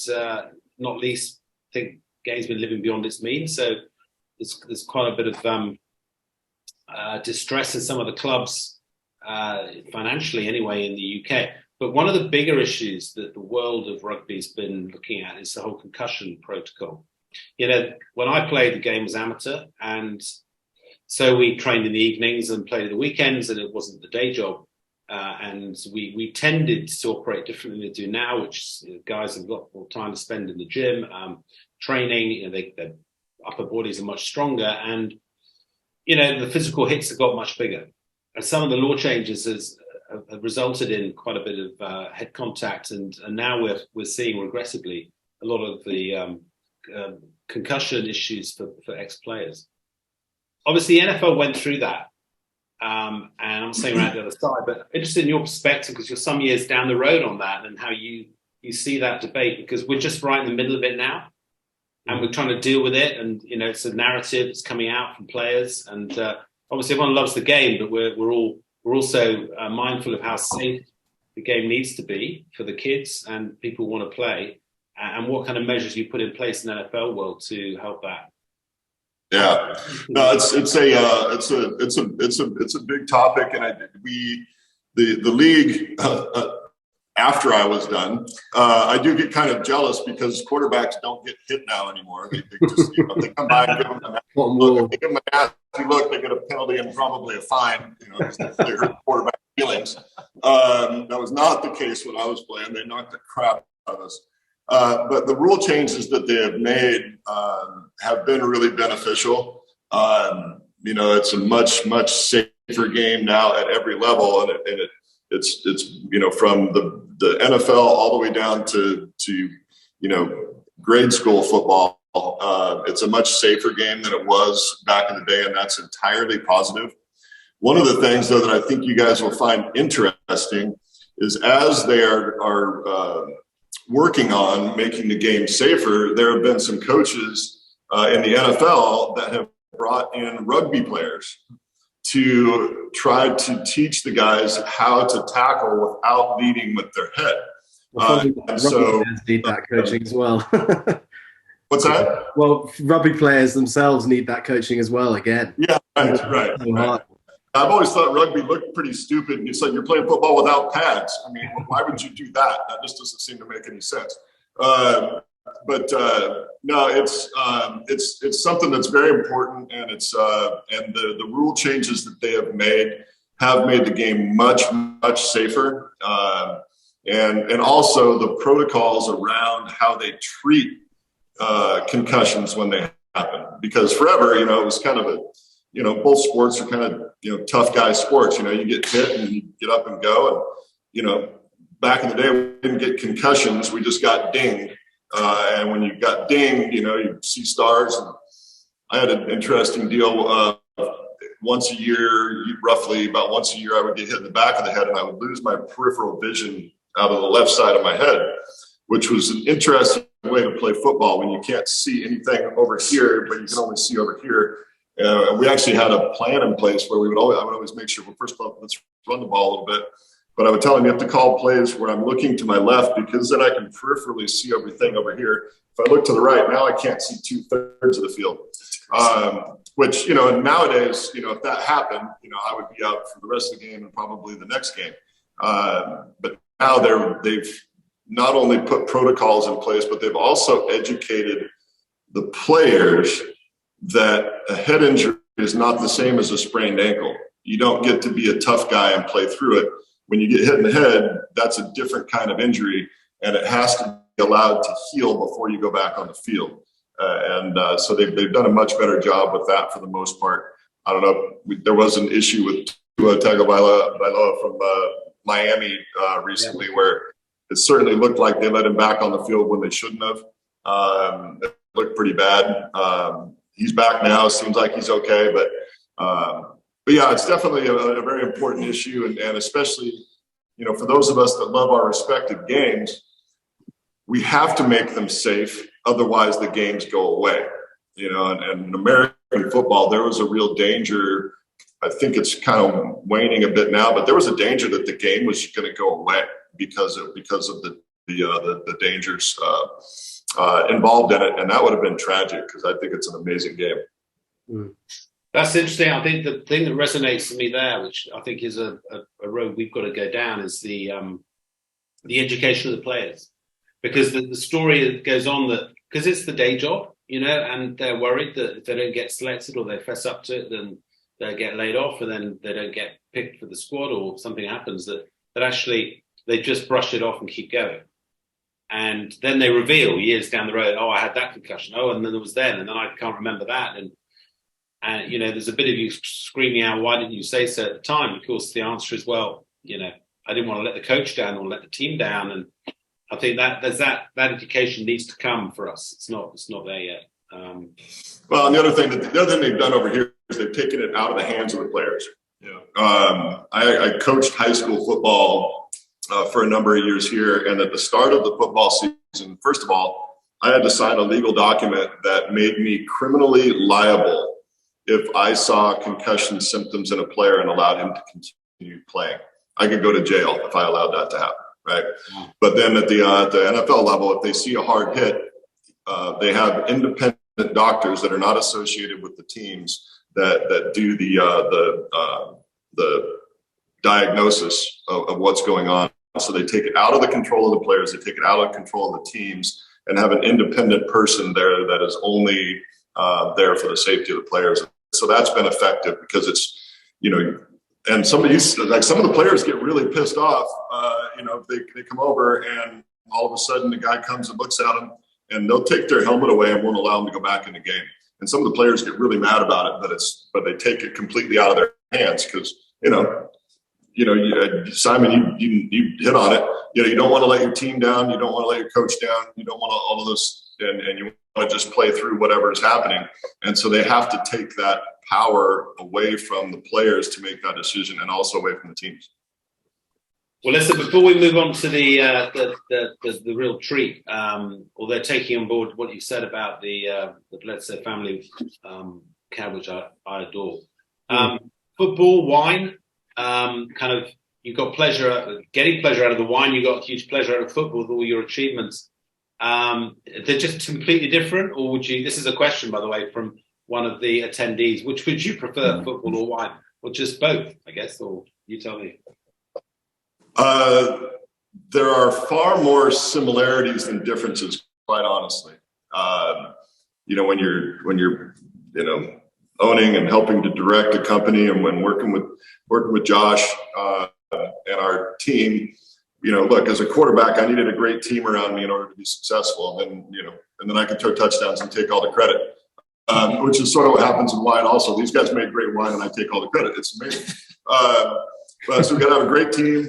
not least, I think game's been living beyond its means. So there's quite a bit of distress in some of the clubs, financially anyway, in the UK. But one of the bigger issues that the world of rugby has been looking at is the whole concussion protocol. When I played, the game was amateur, and so we trained in the evenings and played at the weekends, and it wasn't the day job. And we tended to operate differently than they do now, which guys have got more time to spend in the gym, training. Their upper bodies are much stronger, and the physical hits have got much bigger. And some of the law changes have resulted in quite a bit of head contact, and now we're seeing regressively a lot of the concussion issues for ex-players. Obviously, the NFL went through that, and I'm saying around the other side, but interested in your perspective, because you're some years down the road on that, and how you see that debate, because we're just right in the middle of it now. and we're trying to deal with it. And it's a narrative that's coming out from players, and obviously everyone loves the game, but we're also mindful of how safe the game needs to be for the kids and people who want to play, and what kind of measures you put in place in the NFL world to help that. Yeah, no, it's a big topic, and the league. After I was done, I do get kind of jealous because quarterbacks don't get hit now anymore. They just they come by and give them a look. They give them a nasty look. They get a penalty and probably a fine. They hurt quarterback feelings. That was not the case when I was playing. They knocked the crap out of us. But the rule changes that they have made have been really beneficial. It's a much safer game now at every level, and it's from the NFL all the way down to grade school football. It's a much safer game than it was back in the day, and that's entirely positive. One of the things, though, that I think you guys will find interesting is as they are working on making the game safer, there have been some coaches in the NFL that have brought in rugby players to try to teach the guys how to tackle without leading with their head. So need that coaching as well. What's that? Well, rugby players themselves need that coaching as well. Again, yeah, right. I've always thought rugby looked pretty stupid. And you said you're playing football without pads. I mean, why would you do that? That just doesn't seem to make any sense. No, it's something that's very important, and it's and the rule changes that they have made the game much safer, and also the protocols around how they treat concussions when they happen. Because forever, it was kind of both sports are kind of tough guy sports. You get hit and you get up and go, and back in the day we didn't get concussions, we just got dinged. And when you got dinged, you see stars. And I had an interesting deal. Once a year, roughly about once a year, I would get hit in the back of the head, and I would lose my peripheral vision out of the left side of my head, which was an interesting way to play football when you can't see anything over here, but you can only see over here. We actually had a plan in place where I would always make sure, well, first of all, let's run the ball a little bit. But I would tell them, you have to call plays where I'm looking to my left, because then I can peripherally see everything over here. If I look to the right, now I can't see 2/3 of the field. Which, nowadays, if that happened, I would be out for the rest of the game and probably the next game. But now they've not only put protocols in place, but they've also educated the players that a head injury is not the same as a sprained ankle. You don't get to be a tough guy and play through it. When you get hit in the head, that's a different kind of injury, and it has to be allowed to heal before you go back on the field. So they've done a much better job with that for the most part. I don't know. There was an issue with Tua Tagovailoa from Miami recently, where it certainly looked like they let him back on the field when they shouldn't have. It looked pretty bad. He's back now. Seems like he's okay, but yeah, it's definitely a very important issue, and especially, for those of us that love our respective games, we have to make them safe. Otherwise, the games go away. And in American football, there was a real danger. I think it's kind of waning a bit now, but there was a danger that the game was going to go away because of the dangers involved in it, and that would have been tragic, because I think it's an amazing game. Mm. That's interesting. I think the thing that resonates to me there, which I think is a road we've got to go down, is the education of the players. Because the story that goes on, that because it's the day job, and they're worried that if they don't get selected or they fess up to it, then they'll get laid off, and then they don't get picked for the squad, or something happens that actually they just brush it off and keep going. And then they reveal years down the road, oh, I had that concussion. Oh, and then it was then, and then I can't remember that. And there's a bit of you screaming out, why didn't you say so at the time? Of course, the answer is, well, I didn't want to let the coach down or let the team down. And I think that education needs to come for us. It's not there yet. Well, and the other thing they've done over here is they've taken it out of the hands of the players. I coached high school football for a number of years here, and at the start of the football season, first of all, I had to sign a legal document that made me criminally liable if I saw concussion symptoms in a player and allowed him to continue playing. I could go to jail if I allowed that to happen, right? But then at the NFL level, if they see a hard hit, they have independent doctors that are not associated with the teams that do the diagnosis of what's going on. So they take it out of the control of the players, they take it out of control of the teams, and have an independent person there that is only there for the safety of the players. So that's been effective because it's, and some of the players get really pissed off. They come over and all of a sudden the guy comes and looks at them, and they'll take their helmet away and won't allow them to go back in the game. And some of the players get really mad about it, but they take it completely out of their hands because Simon, you hit on it. You don't want to let your team down. You don't want to let your coach down. You don't want to, all of this, and you want to just play through whatever is happening. And so they have to take that power away from the players to make that decision, and also away from the teams. Well, listen, before we move on to the real treat, although taking on board what you said about the Bledsoe family cab, which I adore. Football, wine, you got getting pleasure out of the wine. You got huge pleasure out of football with all your achievements. They're just completely different, or would you? This is a question, by the way, from one of the attendees. Which would you prefer, football or wine, or just both? I guess, or you tell me. There are far more similarities than differences, quite honestly. When you're owning and helping to direct a company, and when working with Josh and our team, look, as a quarterback, I needed a great team around me in order to be successful. And then I could throw touchdowns and take all the credit, which is sort of what happens in wine. Also, these guys make great wine, and I take all the credit. It's amazing. So we've got to have a great team.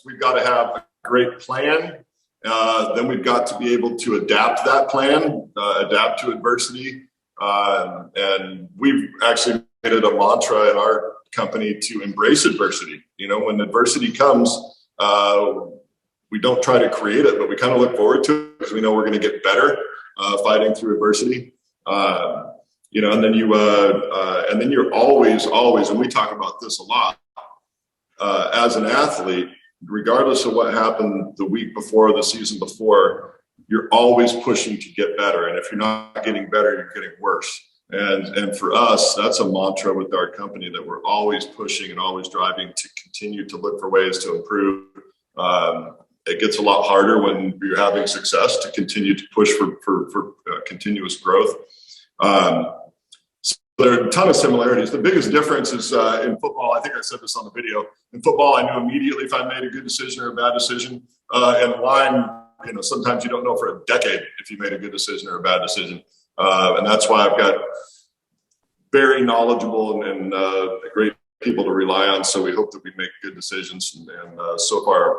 We've got to have a great plan. Then we've got to be able to adapt that plan, adapt to adversity. And we've actually made it a mantra in our company to embrace adversity. When adversity comes, we don't try to create it, but we kind of look forward to it because we know we're going to get better fighting through adversity. And then you're always, and we talk about this a lot, as an athlete, regardless of what happened the week before or the season before, you're always pushing to get better. And if you're not getting better, you're getting worse. And for us, that's a mantra with our company, that we're always pushing and always driving to continue to look for ways to improve. It gets a lot harder when you're having success to continue to push for continuous growth. So there are a ton of similarities. The biggest difference is in football. I think I said this on the video. In football, I knew immediately if I made a good decision or a bad decision. In wine, sometimes you don't know for a decade if you made a good decision or a bad decision. And that's why I've got very knowledgeable and great people to rely on. So we hope that we make good decisions. And so far,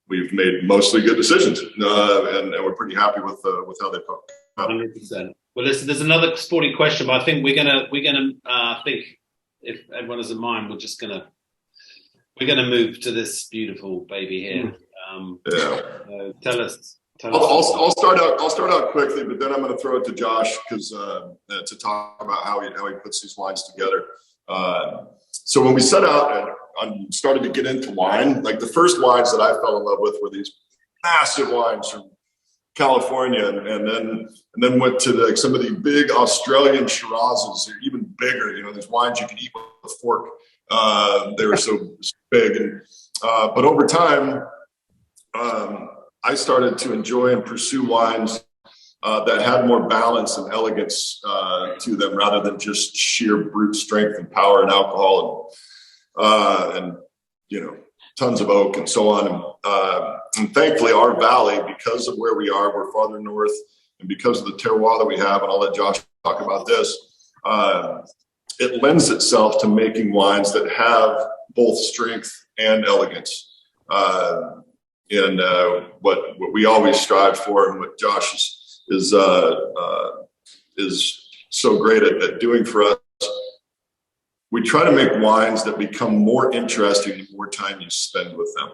we've made mostly good decisions. And we're pretty happy with how they come out. 100%. Well, listen, there's another sporting question, but I think we're gonna think, if everyone isn't mind, we're gonna move to this beautiful baby here. Tell us. I'll start out quickly, but then I'm going to throw it to Josh to talk about how he puts these wines together. So when we set out and started to get into wine, like the first wines that I fell in love with were these massive wines from California, and then went to some of the big Australian Shirazes. They're even bigger. These wines you can eat with a fork. They were so big, but over time, I started to enjoy and pursue wines that had more balance and elegance to them, rather than just sheer brute strength and power and alcohol and tons of oak and so on. And thankfully, our valley, because of where we are, we're farther north, and because of the terroir that we have, and I'll let Josh talk about this, it lends itself to making wines that have both strength and elegance. And what we always strive for, and what Josh is so great at doing for us, we try to make wines that become more interesting the more time you spend with them.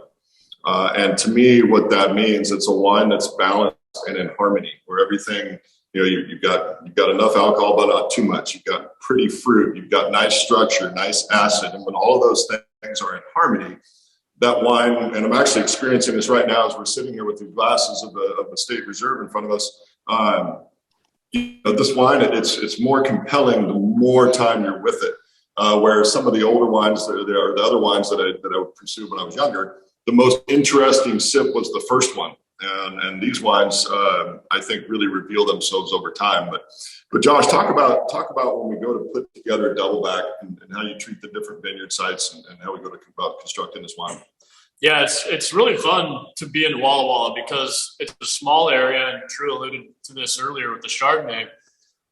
And to me, what that means, it's a wine that's balanced and in harmony, where everything, you've got enough alcohol, but not too much. You've got pretty fruit. You've got nice structure, nice acid. And when all of those things are in harmony, that wine, and I'm actually experiencing this right now as we're sitting here with the glasses of the State Reserve in front of us. This wine, it's more compelling the more time you're with it. Whereas some of the older wines, the other wines that I would pursue when I was younger, the most interesting sip was the first one. And these wines, I think, really reveal themselves over time. But Josh, talk about when we go to put together Doubleback and how you treat the different vineyard sites and how we go about constructing this wine. Yeah, it's really fun to be in Walla Walla because it's a small area, and Drew alluded to this earlier with the Chardonnay,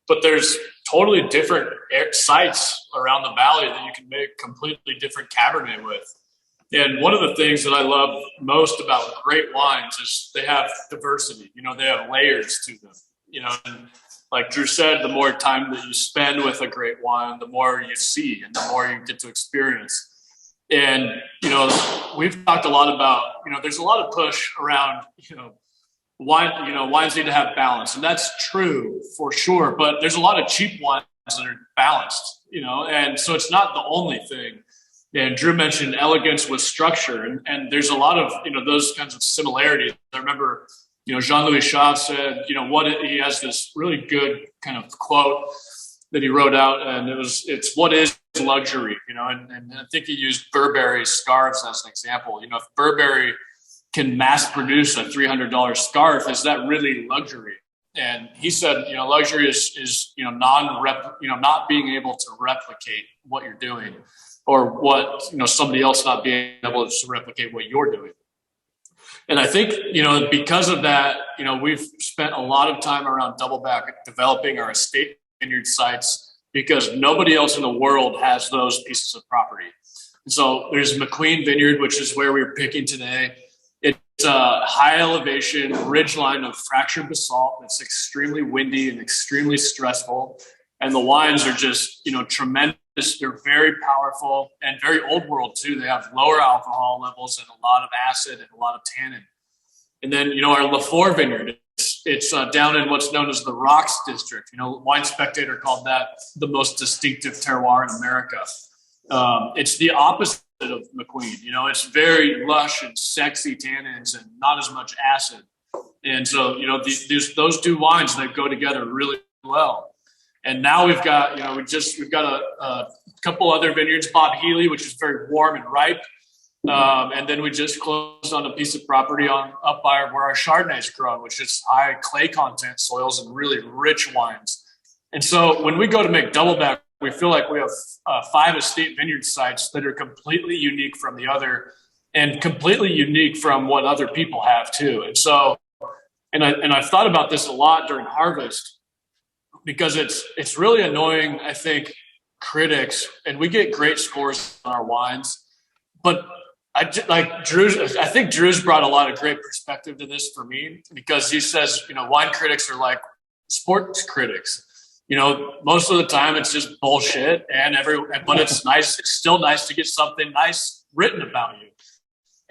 but there's totally different sites around the valley that you can make completely different Cabernet with. And one of the things that I love most about great wines is they have diversity. They have layers to them. And like Drew said, the more time that you spend with a great wine, the more you see and the more you get to experience. And, we've talked a lot about, there's a lot of push around, wines need to have balance. And that's true for sure. But there's a lot of cheap wines that are balanced, and so it's not the only thing. And Drew mentioned elegance with structure. And there's a lot of, those kinds of similarities. I remember, Jean-Louis Chave said, he has this really good kind of quote that he wrote out, and it's what is luxury, and I think he used Burberry scarves as an example. If Burberry can mass produce a $300 scarf, is that really luxury? And he said, luxury is not being able to replicate what you're doing, or what, somebody else not being able to replicate what you're doing. And I think, because of that, we've spent a lot of time around Doubleback developing our estate vineyard sites because nobody else in the world has those pieces of property. And so there's McQueen Vineyard, which is where we're picking today. It's a high elevation ridgeline of fractured basalt that's extremely windy and extremely stressful. And the wines are just, tremendous. They're very powerful and very old world too. They have lower alcohol levels and a lot of acid and a lot of tannin. And then, our Lafleur Vineyard, it's down in what's known as the Rocks District. Wine Spectator called that the most distinctive terroir in America. It's the opposite of McQueen. It's very lush and sexy tannins and not as much acid. And so, those two wines that go together really well. And now we've got, we've got a couple other vineyards, Bob Healy, which is very warm and ripe. And then we just closed on a piece of property up by where our Chardonnay is grown, which is high clay content soils and really rich wines. And so when we go to make Doubleback, we feel like we have 5 estate vineyard sites that are completely unique from the other and completely unique from what other people have too. And so, and I've thought about this a lot during harvest because it's really annoying, I think, critics, and we get great scores on our wines, but I think Drew's brought a lot of great perspective to this for me because he says, wine critics are like sports critics. Most of the time it's just bullshit but it's nice. It's still nice to get something nice written about you.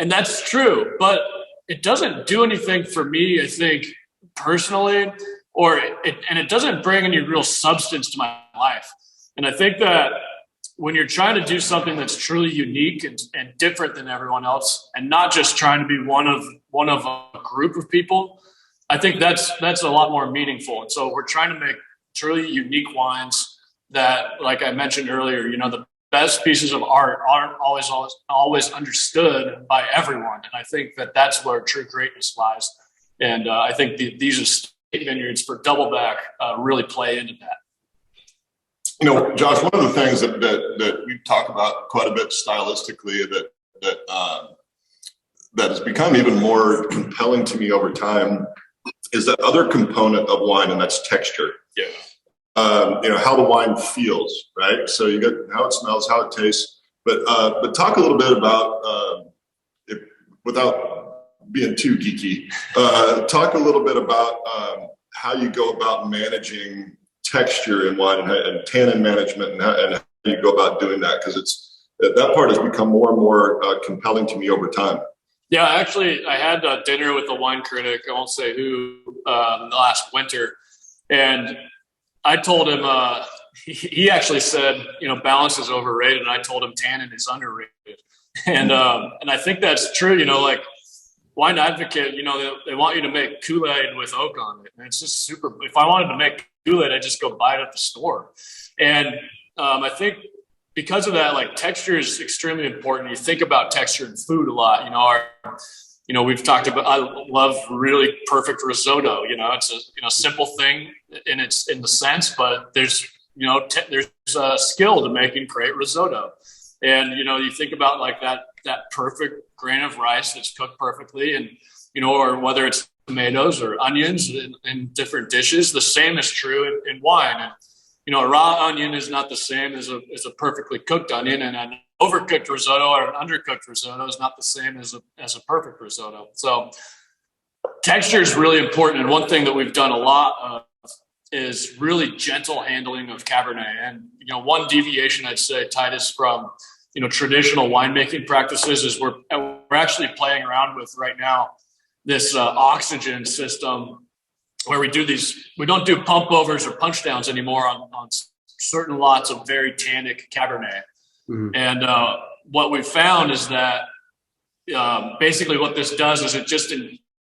And that's true, but it doesn't do anything for me, I think, personally, and it doesn't bring any real substance to my life. And I think that when you're trying to do something that's truly unique and different than everyone else, and not just trying to be one of a group of people, I think that's a lot more meaningful. And so we're trying to make truly unique wines that, like I mentioned earlier, the best pieces of art aren't always understood by everyone. And I think that that's where true greatness lies. And I think these estate vineyards for Doubleback really play into that. Josh, one of the things that we talk about quite a bit stylistically that has become even more compelling to me over time is that other component of wine, and that's texture. Yeah. How the wine feels, right? So you get how it smells, how it tastes, but talk a little bit about, without being too geeky, talk a little bit about how you go about managing texture in wine and tannin management and how you go about doing that, because that part has become more and more compelling to me over time. Yeah, actually, I had dinner with a wine critic. I won't say who last winter, and I told him he actually said, balance is overrated, and I told him tannin is underrated, and I think that's true. Like Wine Advocate, they want you to make Kool-Aid with oak on it, and it's just super. If I wanted to make Kool-Aid, I just go buy it at the store, and I think because of that, like texture is extremely important. You think about texture in food a lot. We've talked about. I love really perfect risotto. It's a simple thing in the sense, but there's there's a skill to making great risotto, and you think about like that perfect grain of rice that's cooked perfectly, and or whether it's tomatoes or onions in different dishes. The same is true in wine. And, a raw onion is not the same as a perfectly cooked onion, and an overcooked risotto or an undercooked risotto is not the same as a perfect risotto. So texture is really important. And one thing that we've done a lot of is really gentle handling of Cabernet. And, one deviation I'd say, Titus, from, traditional winemaking practices is we're actually playing around with right now this oxygen system where we don't do pump overs or punch downs anymore on certain lots of very tannic Cabernet. Mm-hmm. And what we've found is that basically what this does is it just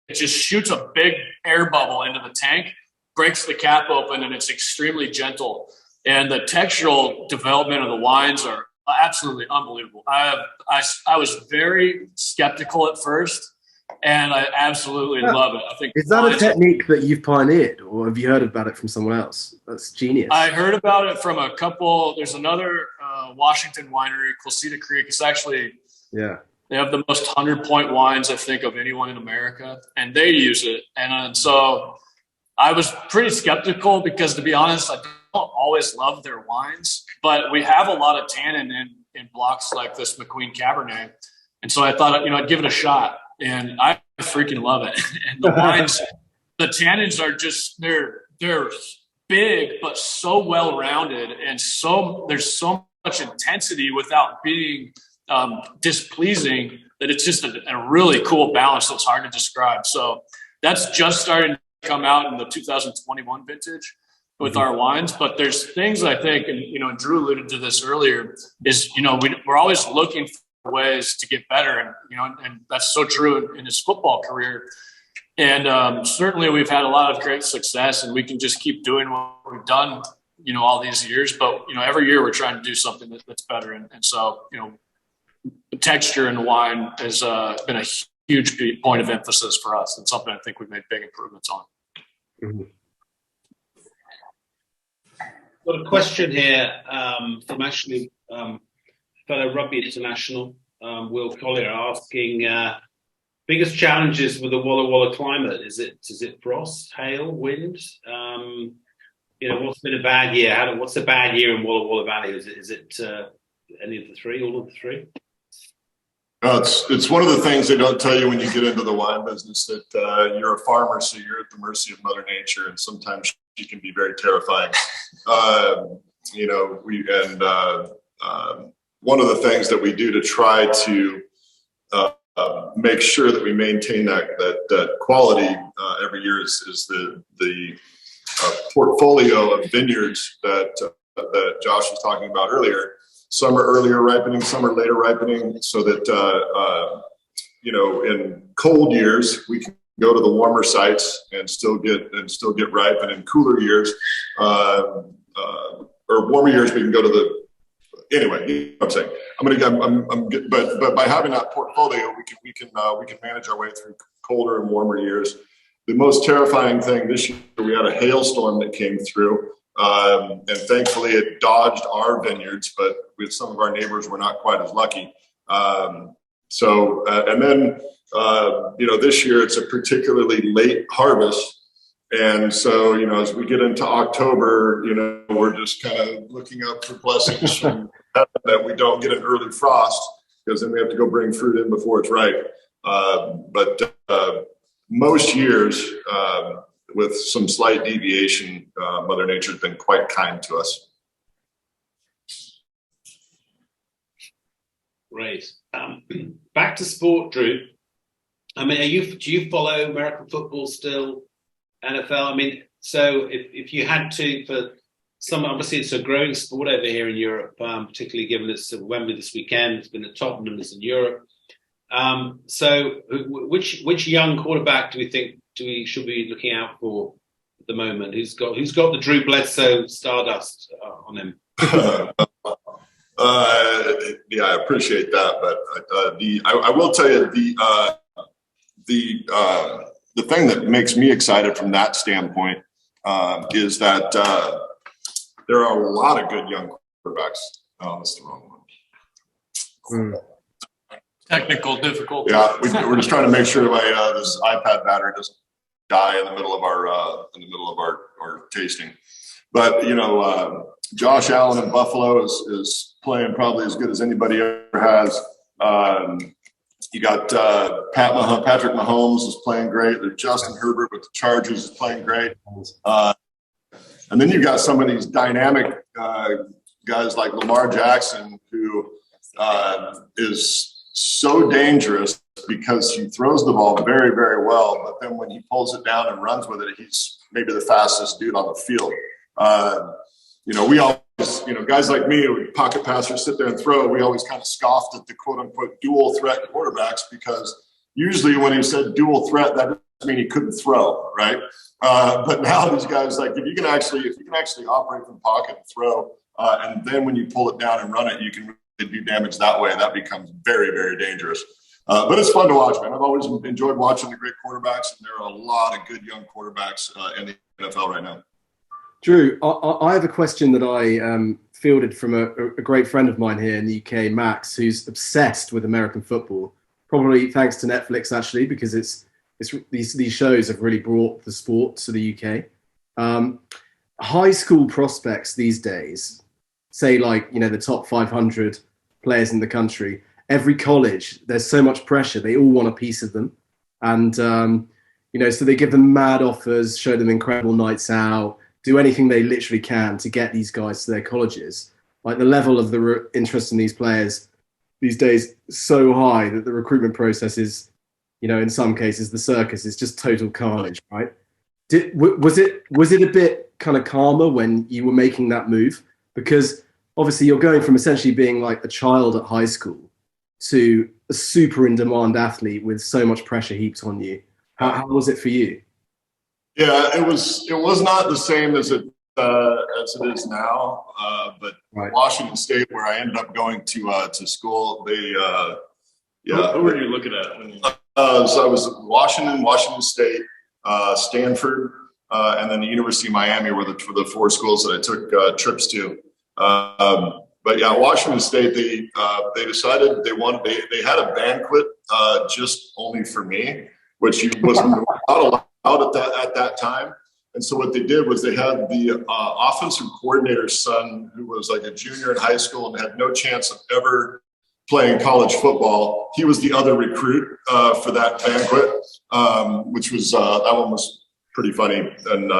shoots a big air bubble into the tank, breaks the cap open, and it's extremely gentle. And the textural development of the wines are absolutely unbelievable. I was very skeptical at first, and I absolutely love it. I think is that a technique that you've pioneered, or have you heard about it from someone else? That's genius. I heard about it from a couple. There's another Washington winery, Quilceda Creek. It's actually they have the most 100-point wines I think of anyone in America, and they use it. And so I was pretty skeptical because, to be honest, I don't always love their wines, but we have a lot of tannin in blocks like this McQueen Cabernet, and so I thought I'd give it a shot. And I freaking love it. And the wines, the tannins are just they're big, but so well rounded, and there's so much intensity without being displeasing that it's just a really cool balance that's hard to describe. So that's just starting to come out in the 2021 vintage with our wines. But there's things I think, and Drew alluded to this earlier, is we're always looking for ways to get better, and that's so true in his football career. And certainly we've had a lot of great success, and we can just keep doing what we've done all these years, but every year we're trying to do something that's better. And so the texture in the wine has been a huge point of emphasis for us, and something I think we've made big improvements on. Mm-hmm. Got a question here from actually fellow rugby international, Will Collier, asking biggest challenges with the Walla Walla climate. Is it frost, hail, wind? What's been a bad year? What's a bad year in Walla Walla Valley? Is it any of the three? All of the three? It's one of the things they don't tell you when you get into the wine business, that you're a farmer, so you're at the mercy of Mother Nature, and sometimes she can be very terrifying. One of the things that we do to try to make sure that we maintain that quality every year is the portfolio of vineyards that Josh was talking about earlier. Some are earlier ripening, some are later ripening, so that in cold years we can go to the warmer sites and still get ripe, and in cooler years or warmer years we can go to the. Anyway, you know what I'm saying. But by having that portfolio, we can manage our way through colder and warmer years. The most terrifying thing this year, we had a hailstorm that came through, and thankfully it dodged our vineyards, but with some of our neighbors, we're not quite as lucky. This year it's a particularly late harvest. And so, as we get into October, we're just kind of looking up for blessings from heaven that we don't get an early frost, because then we have to go bring fruit in before it's ripe. But most years, with some slight deviation, Mother Nature's been quite kind to us. Great. Back to sport, Drew. I mean, do you follow American football still, NFL? I mean, so if you had to, for some, obviously it's a growing sport over here in Europe, particularly given it's at Wembley this weekend. It's been at Tottenham, it's in Europe. So which young quarterback do we think should be looking out for at the moment? Who's got the Drew Bledsoe Stardust on him? Yeah, I appreciate that, but I will tell you the thing that makes me excited from that standpoint is that there are a lot of good young quarterbacks. Oh, that's the wrong one. Technical difficulty. Yeah, we're just trying to make sure this iPad battery doesn't die in the middle of our tasting. But Josh Allen in Buffalo is playing probably as good as anybody ever has. You got Patrick Mahomes is playing great. There's Justin Herbert with the Chargers is playing great. And then you've got some of these dynamic guys like Lamar Jackson, who is so dangerous because he throws the ball very, very well. But then when he pulls it down and runs with it, he's maybe the fastest dude on the field. We always, guys like me, who pocket passers, sit there and throw. We always kind of scoffed at the quote unquote dual threat quarterbacks, because usually when he said dual threat, that doesn't mean he couldn't throw, right? But now these guys, like, if you can actually operate from pocket and throw, and then when you pull it down and run it, you can really do damage that way. That becomes very, very dangerous. But it's fun to watch, man. I've always enjoyed watching the great quarterbacks, and there are a lot of good young quarterbacks in the NFL right now. Drew, I have a question that I fielded from a great friend of mine here in the UK, Max, who's obsessed with American football, probably thanks to Netflix, actually, because it's these shows have really brought the sport to the UK. High school prospects these days, say the top 500 players in the country, every college, there's so much pressure. They all want a piece of them. And, so they give them mad offers, show them incredible nights out, do anything they literally can to get these guys to their colleges. Like, the level of the interest in these players these days is so high that the recruitment process is, in some cases, the circus is just total carnage, right? Was it a bit kind of calmer when you were making that move? Because obviously you're going from essentially being like a child at high school to a super in-demand athlete with so much pressure heaped on you. How was it for you? Yeah, it was not the same as it is now. But right. Washington State, where I ended up going to school, they Who were you looking at? So I was at Washington State, Stanford, and then the University of Miami were the four schools that I took trips to. But yeah, Washington State, they decided they had a banquet just only for me, which wasn't allowed at that time. And so what they did was they had the offensive coordinator's son, who was like a junior in high school and had no chance of ever playing college football. He was the other recruit for that banquet, which was that one was pretty funny. And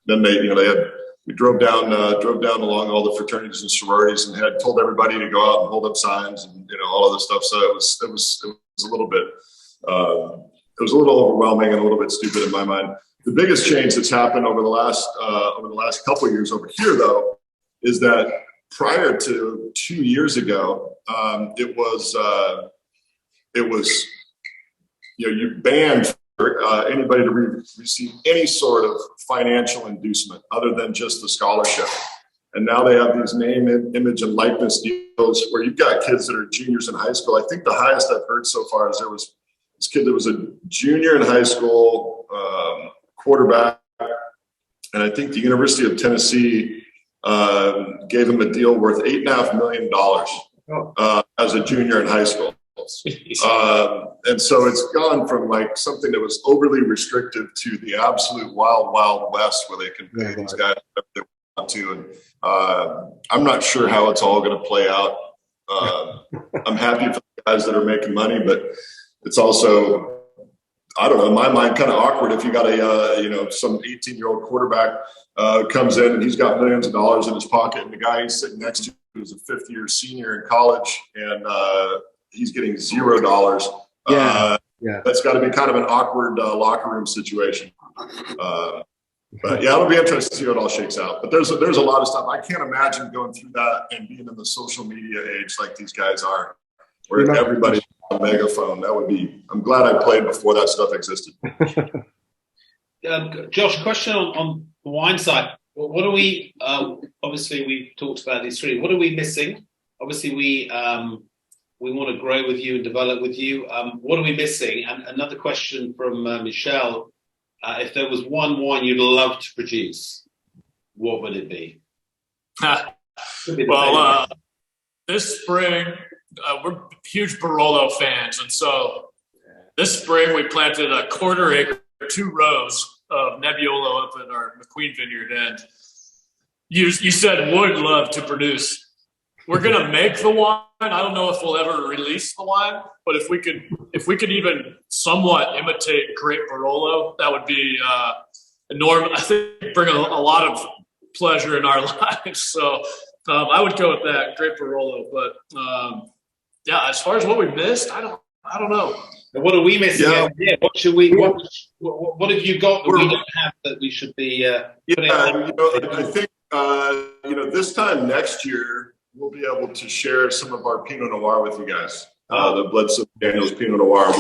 then we drove down along all the fraternities and sororities and had told everybody to go out and hold up signs and all of this stuff. So it was a little bit it was a little overwhelming and a little bit stupid in my mind. The biggest change that's happened over the last couple of years over here, though, is that prior to 2 years ago, it was you banned anybody to receive any sort of financial inducement other than just the scholarship. And now they have these name, image, and likeness deals where you've got kids that are juniors in high school. I think the highest I've heard so far is there was this kid that was a junior in high school, quarterback, and I think the University of Tennessee gave him a deal worth $8.5 million as a junior in high school. And so it's gone from like something that was overly restrictive to the absolute wild, wild west where they can pay these guys whatever they want to. And I'm not sure how it's all going to play out. I'm happy for the guys that are making money, but it's also, I don't know, in my mind, kind of awkward if you got some 18-year-old quarterback comes in and he's got millions of dollars in his pocket, and the guy he's sitting next to is a fifth-year senior in college, and he's getting $0. Yeah. that's got to be kind of an awkward locker room situation. But yeah, it'll be interesting to see how it all shakes out. But there's a lot of stuff. I can't imagine going through that and being in the social media age like these guys are, where everybody's on a megaphone. That would be. I'm glad I played before that stuff existed. Josh, question on the wine side. What are we? Obviously, we've talked about these three. What are we missing? Obviously, we want to grow with you and develop with you. What are we missing? And another question from Michelle. If there was one wine you'd love to produce, what would it be? Well, this spring, we're huge Barolo fans. And so this spring we planted a 1/4 acre, 2 rows of Nebbiolo up at our McQueen Vineyard. And you said would love to produce. We're going to make the wine. I don't know if we'll ever release the wine, but if we could even somewhat imitate great Barolo, that would be enormous. I think bring a lot of pleasure in our lives. So I would go with that, great Barolo. But yeah, as far as what we missed, I don't know. What are we missing? Yeah. What should we? What have you got that we don't have that we should be? Putting on? I think this time next year, we'll be able to share some of our Pinot Noir with you guys. The Bledsoe McDaniels Pinot Noir.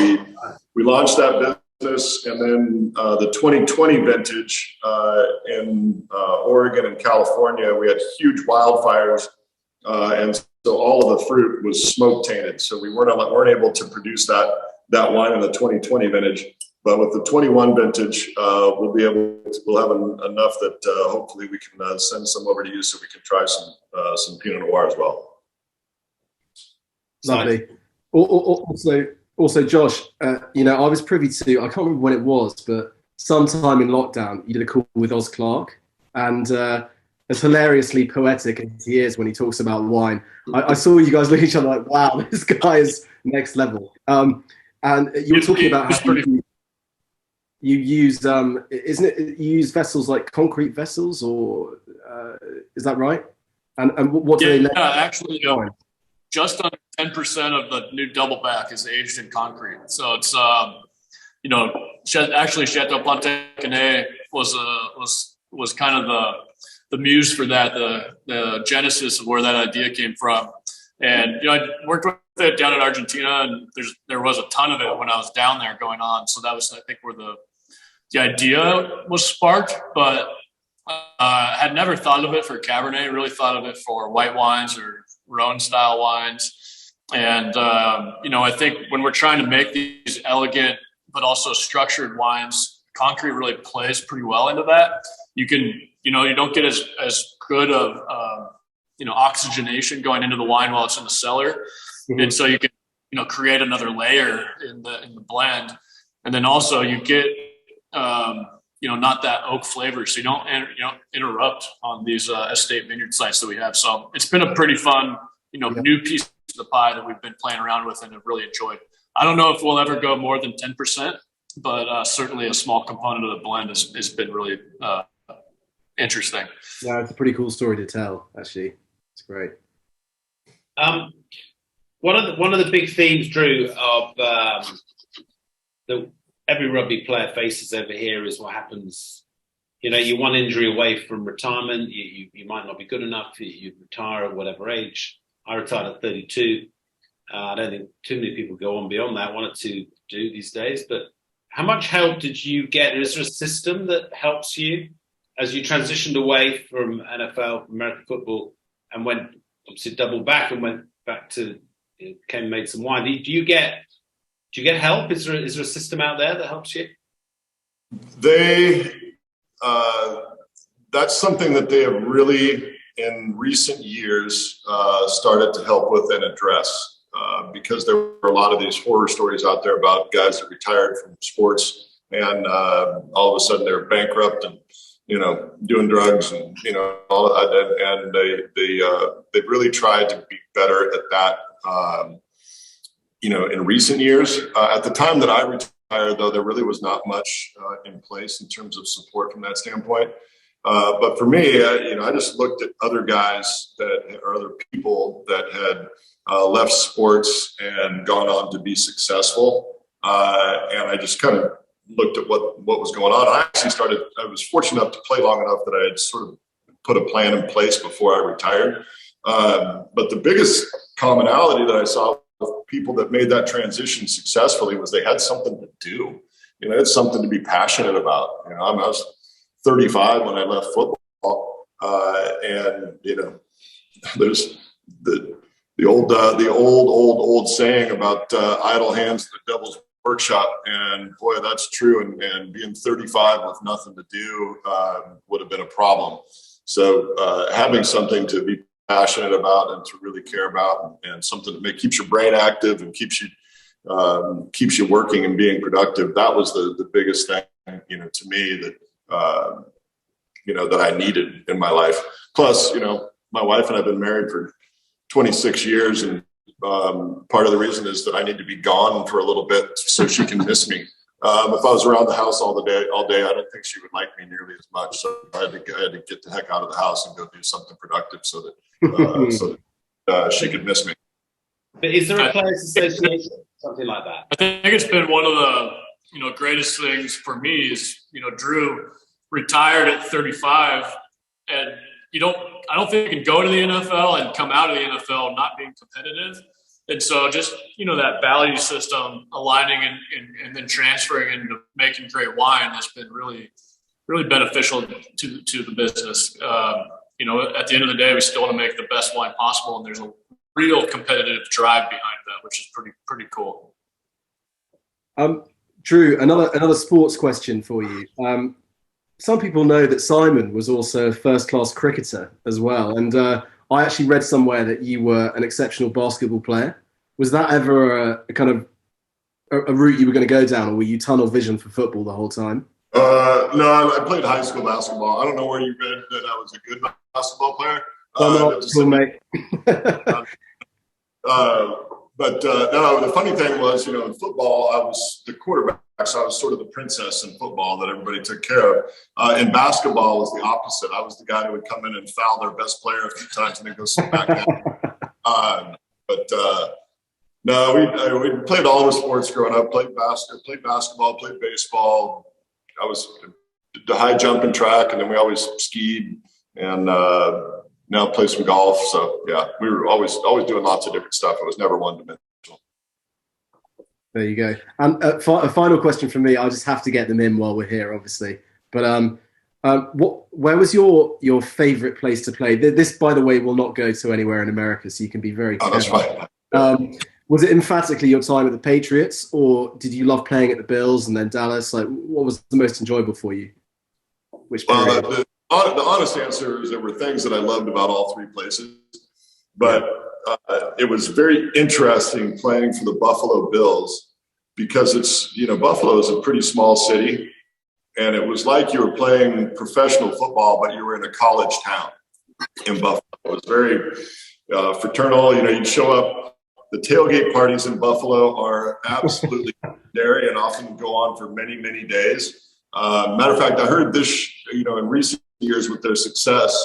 We launched that business, and then the 2020 vintage in Oregon and California, we had huge wildfires, and so all of the fruit was smoke tainted. So we weren't able to produce that wine in the 2020 vintage. But with the 21 vintage, we'll have enough that hopefully we can send some over to you so we can try some Pinot Noir as well. Lovely. Also, Josh, I was privy to, I can't remember when it was, but sometime in lockdown, you did a call with Oz Clarke, and as hilariously poetic as he is when he talks about wine, I saw you guys look at each other like, wow, this guy is next level. And you were talking about how you use, isn't it? You use vessels like concrete vessels, or is that right? And what do they? Yeah, actually, just under 10% of the new Doubleback is aged in concrete. So it's actually Chateau Plantagenet was kind of the muse for that, the genesis of where that idea came from. And I worked with it down in Argentina, and there was a ton of it when I was down there going on. So that was, I think, where the idea was sparked, but had never thought of it for Cabernet, really thought of it for white wines or Rhone style wines. And, I think when we're trying to make these elegant, but also structured wines, concrete really plays pretty well into that. You can, you don't get as good of, oxygenation going into the wine while it's in the cellar. Mm-hmm. And so you can, create another layer in the blend. And then also you get, not that oak flavor, so you don't interrupt on these estate vineyard sites that we have. So it's been a pretty fun, new piece of the pie that we've been playing around with and have really enjoyed. I don't know if we'll ever go more than 10%, but certainly a small component of the blend has been really interesting. Yeah, it's a pretty cool story to tell, actually. It's great. One of the big themes, Drew, of every rugby player faces over here is what happens. You're one injury away from retirement. You might not be good enough. You retire at whatever age. I retired at 32. I don't think too many people go on beyond that. One or two do these days. But how much help did you get? Is there a system that helps you as you transitioned away from NFL, American football, and went obviously doubled back and went back to made some wine? Do you get help? Is there a system out there that helps you? That's something that they have really, in recent years, started to help with and address, because there were a lot of these horror stories out there about guys that retired from sports and all of a sudden they're bankrupt and doing drugs and all that, and they really tried to be better at that. In recent years. At the time that I retired, though, there really was not much in place in terms of support from that standpoint. But for me, I just looked at other guys or other people that had left sports and gone on to be successful. And I just kind of looked at what was going on. I was fortunate enough to play long enough that I had sort of put a plan in place before I retired. But the biggest commonality that I saw with people that made that transition successfully was they had something to do. They had something to be passionate about. I was 35 when I left football, and there's the old saying about idle hands in the devil's workshop, and boy, that's true. And being 35 with nothing to do would have been a problem. So having something to be passionate about and to really care about, and something that keeps your brain active and keeps you working and being productive, that was the biggest thing, to me that that I needed in my life. Plus, my wife and I've been married for 26 years, and part of the reason is that I need to be gone for a little bit so she can miss me. If I was around the house all day, I don't think she would like me nearly as much. So I had to get the heck out of the house and go do something productive so that she could miss me. But is there a players' association, something like that? I think it's been one of the greatest things for me is Drew retired at 35, and I don't think you can go to the NFL and come out of the NFL not being competitive. And so just, that value system aligning and then transferring into making great wine has been really, really beneficial to the business. At the end of the day, we still want to make the best wine possible, and there's a real competitive drive behind that, which is pretty cool. Drew, another sports question for you. Some people know that Simon was also a first-class cricketer as well, and I actually read somewhere that you were an exceptional basketball player. Was that ever a kind of a route you were going to go down, or were you tunnel vision for football the whole time? No, I played high school basketball. I don't know where you read that I was a good basketball player. Mate. No, the funny thing was, in football, I was the quarterback, so I was sort of the princess in football that everybody took care of. In basketball, was the opposite. I was the guy who would come in and foul their best player a few times and then go sit back down. No, we played all the sports growing up. Played basketball, played baseball. I was the high jump and track, and then we always skied, and now play some golf. So yeah, we were always doing lots of different stuff. It was never one dimensional. There you go. And a final question from me. I just have to get them in while we're here, obviously. But where was your favorite place to play? This, by the way, will not go to anywhere in America, so you can be very careful. That's fine. Was it emphatically your time at the Patriots, or did you love playing at the Bills and then Dallas? Like, what was the most enjoyable for you? Which period? The honest answer is there were things that I loved about all three places, but it was very interesting playing for the Buffalo Bills because Buffalo is a pretty small city, and it was like you were playing professional football, but you were in a college town in Buffalo. It was very fraternal. You'd show up. The tailgate parties in Buffalo are absolutely legendary and often go on for many, many days. Matter of fact, I heard this, in recent years with their success,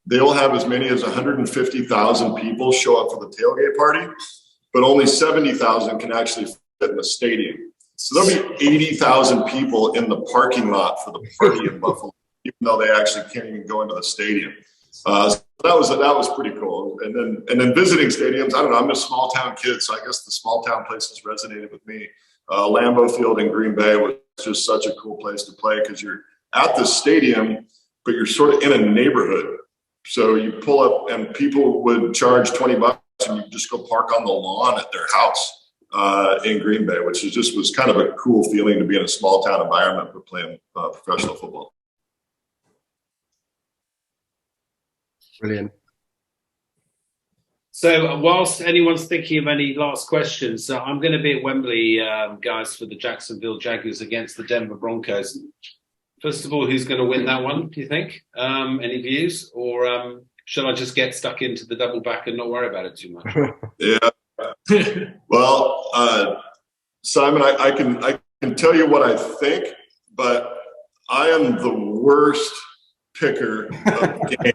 they'll have as many as 150,000 people show up for the tailgate party, but only 70,000 can actually fit in the stadium. So there'll be 80,000 people in the parking lot for the party in Buffalo, even though they actually can't even go into the stadium. So that was pretty cool. And then visiting stadiums, I don't know, I'm a small town kid, so I guess the small town places resonated with me. Lambeau Field in Green Bay was just such a cool place to play because you're at the stadium, but you're sort of in a neighborhood. So you pull up and people would charge $20 and you just go park on the lawn at their house in Green Bay, which was kind of a cool feeling to be in a small town environment for playing professional football. Brilliant. So whilst anyone's thinking of any last questions, so I'm going to be at Wembley, guys, for the Jacksonville Jaguars against the Denver Broncos. First of all, who's going to win that one, do you think? Any views? Or shall I just get stuck into the double back and not worry about it too much? Yeah. Well, Simon, I can tell you what I think, but I am the worst picker of games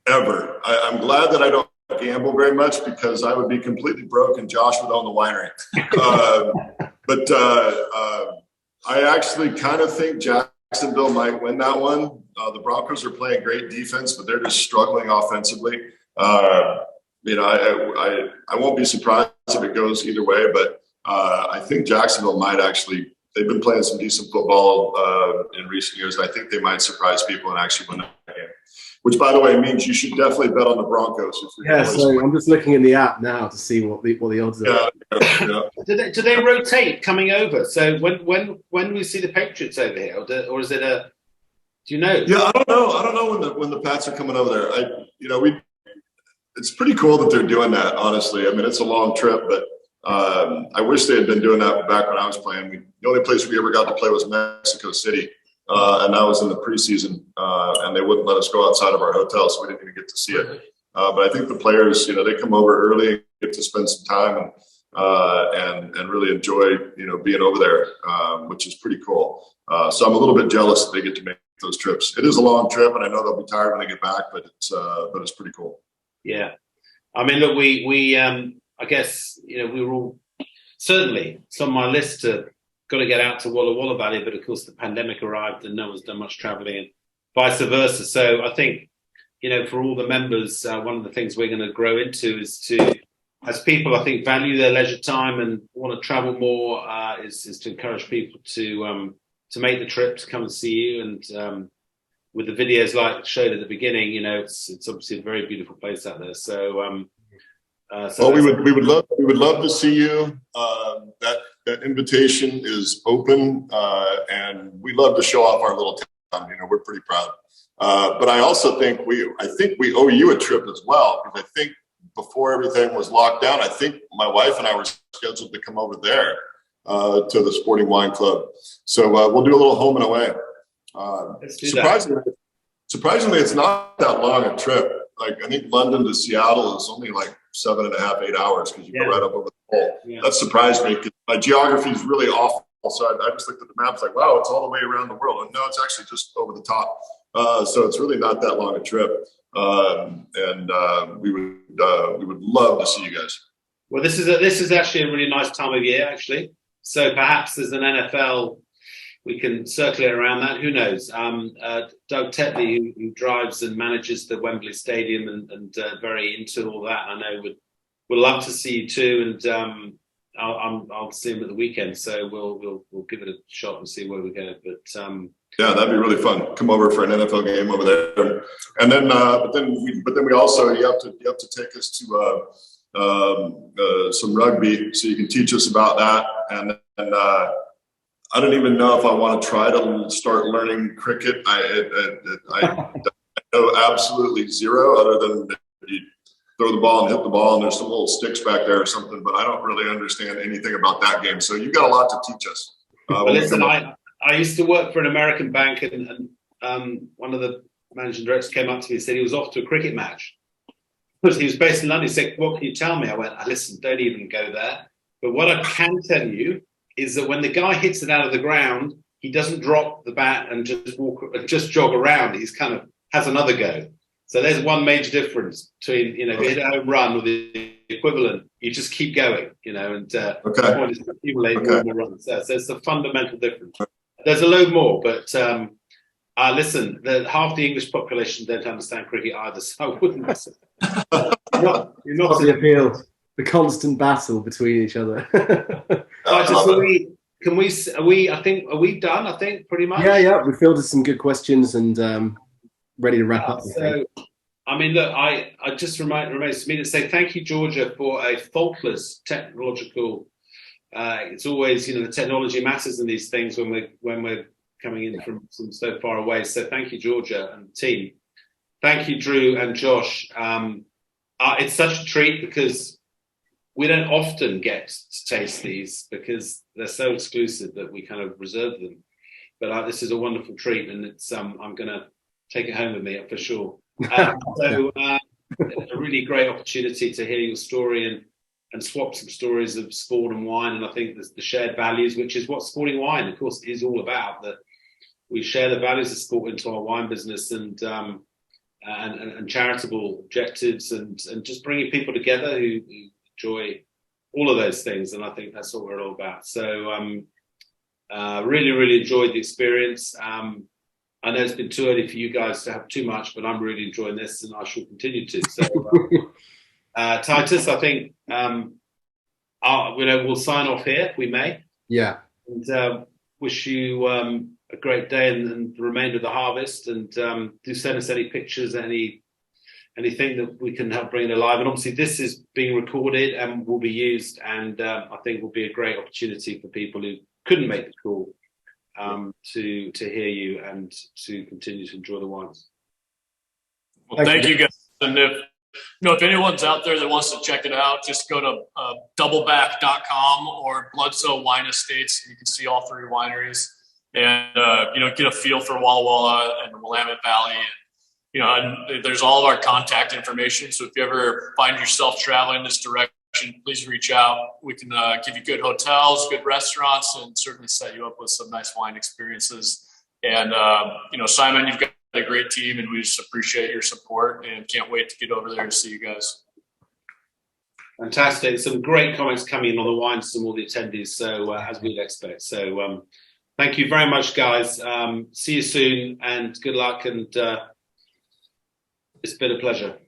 ever. I'm glad that I don't gamble very much because I would be completely broke and Josh would own the winery. But I actually kind of think Jacksonville might win that one. The Broncos are playing great defense, but they're just struggling offensively. I won't be surprised if it goes either way, but I think Jacksonville might actually. They've been playing some decent football in recent years, and I think they might surprise people and actually win that game. Which, by the way, means you should definitely bet on the Broncos. So I'm just looking in the app now to see what the odds are. Yeah. Do they rotate coming over? So when we see the Patriots over here, or is it a? Do you know? Yeah, I don't know when the Pats are coming over there. It's pretty cool that they're doing that. Honestly, I mean, it's a long trip, but I wish they had been doing that back when I was playing. The only place we ever got to play was Mexico City. And that was in the preseason, and they wouldn't let us go outside of our hotel, so we didn't even get to see it. But I think the players, they come over early and get to spend some time and really enjoy, being over there, which is pretty cool. So I'm a little bit jealous that they get to make those trips. It is a long trip, and I know they'll be tired when they get back, but it's pretty cool. Yeah, I mean, look, we I guess we were all certainly it's on my list to. Got to get out to Walla Walla Valley, but of course the pandemic arrived and no one's done much traveling and vice versa. So I think, for all the members, one of the things we're going to grow into is to, as people, I think, value their leisure time and want to travel more, is to encourage people to make the trip to come and see you. And with the videos like showed at the beginning, it's obviously a very beautiful place out there. So, we would love to see you. That invitation is open, and we love to show off our little town. We're pretty proud. But I also think we owe you a trip as well, because I think before everything was locked down, I think my wife and I were scheduled to come over there to the Sporting Wine Club. So we'll do a little home and away. Let's do Surprisingly, it's not that long a trip. Like, I think London to Seattle is only like 7.5, 8 hours because you go right up over the pole. Yeah. That surprised me because my geography is really awful. So I just looked at the maps like, wow, it's all the way around the world. And no, it's actually just over the top. So it's really not that long a trip. We would love to see you guys. Well, this is actually a really nice time of year, actually. So perhaps there's an NFL. We can circulate around that. Who knows? Doug Tetley, who drives and manages the Wembley Stadium and very into all that, I know would love to see you too. And I'll see him at the weekend, so we'll give it a shot and see where we go. But yeah, that'd be really fun. Come over for an NFL game over there, and then but then we also you have to take us to some rugby, so you can teach us about that. And I don't even know if I want to try to start learning cricket. I know absolutely zero, other than you throw the ball and hit the ball, and there's some little sticks back there or something. But I don't really understand anything about that game. So you've got a lot to teach us. Well, listen, I used to work for an American bank, and one of the managing directors came up to me and said he was off to a cricket match. He was based in London. He said, "What can you tell me?" I went, "Listen, don't even go there. But what I can tell you is that when the guy hits it out of the ground, he doesn't drop the bat and just jog around. He's kind of has another go. So there's one major difference between, if you hit a home run or the equivalent, you just keep going, and the point is to accumulate more and more runs. So it's a fundamental difference. There's a load more, but listen, half the English population don't understand cricket either, so I wouldn't listen. You're not the appeal. The constant battle between each other. Are we done? I think pretty much. Yeah. We fielded some good questions and ready to wrap up. So, I mean, look, I just remains to me to say thank you, Georgia, for a faultless technological. It's always, the technology matters in these things when we're coming in from so far away. So thank you, Georgia and the team. Thank you, Drew and Josh. It's such a treat because we don't often get to taste these because they're so exclusive that we kind of reserve them. But this is a wonderful treat, and it's I'm going to take it home with me for sure. So a really great opportunity to hear your story and swap some stories of sport and wine. And I think there's the shared values, which is what Sporting Wine, of course, is all about. That we share the values of sport into our wine business and charitable objectives and just bringing people together who enjoy all of those things. And I think that's what we're all about. So really, really enjoyed the experience. I know it's been too early for you guys to have too much, but I'm really enjoying this, and I shall continue to. So, Titus, I think we'll sign off here if we may. Yeah. And wish you a great day and the remainder of the harvest. And do send us any pictures, anything that we can help bring it alive. And obviously, this is being recorded and will be used, and I think will be a great opportunity for people who couldn't make the call to hear you and to continue to enjoy the wines. Well, thank you guys. And if anyone's out there that wants to check it out, just go to doubleback.com or Bledsoe Wine Estates, and you can see all 3 wineries and get a feel for Walla Walla and the Willamette Valley. And there's all of our contact information. So if you ever find yourself traveling this direction, please reach out. We can give you good hotels, good restaurants, and certainly set you up with some nice wine experiences. And, Simon, you've got a great team, and we just appreciate your support and can't wait to get over there and see you guys. Fantastic. Some great comments coming in on the wines from all the attendees, so as we'd expect. So thank you very much, guys. See you soon, and good luck, and it's been a pleasure.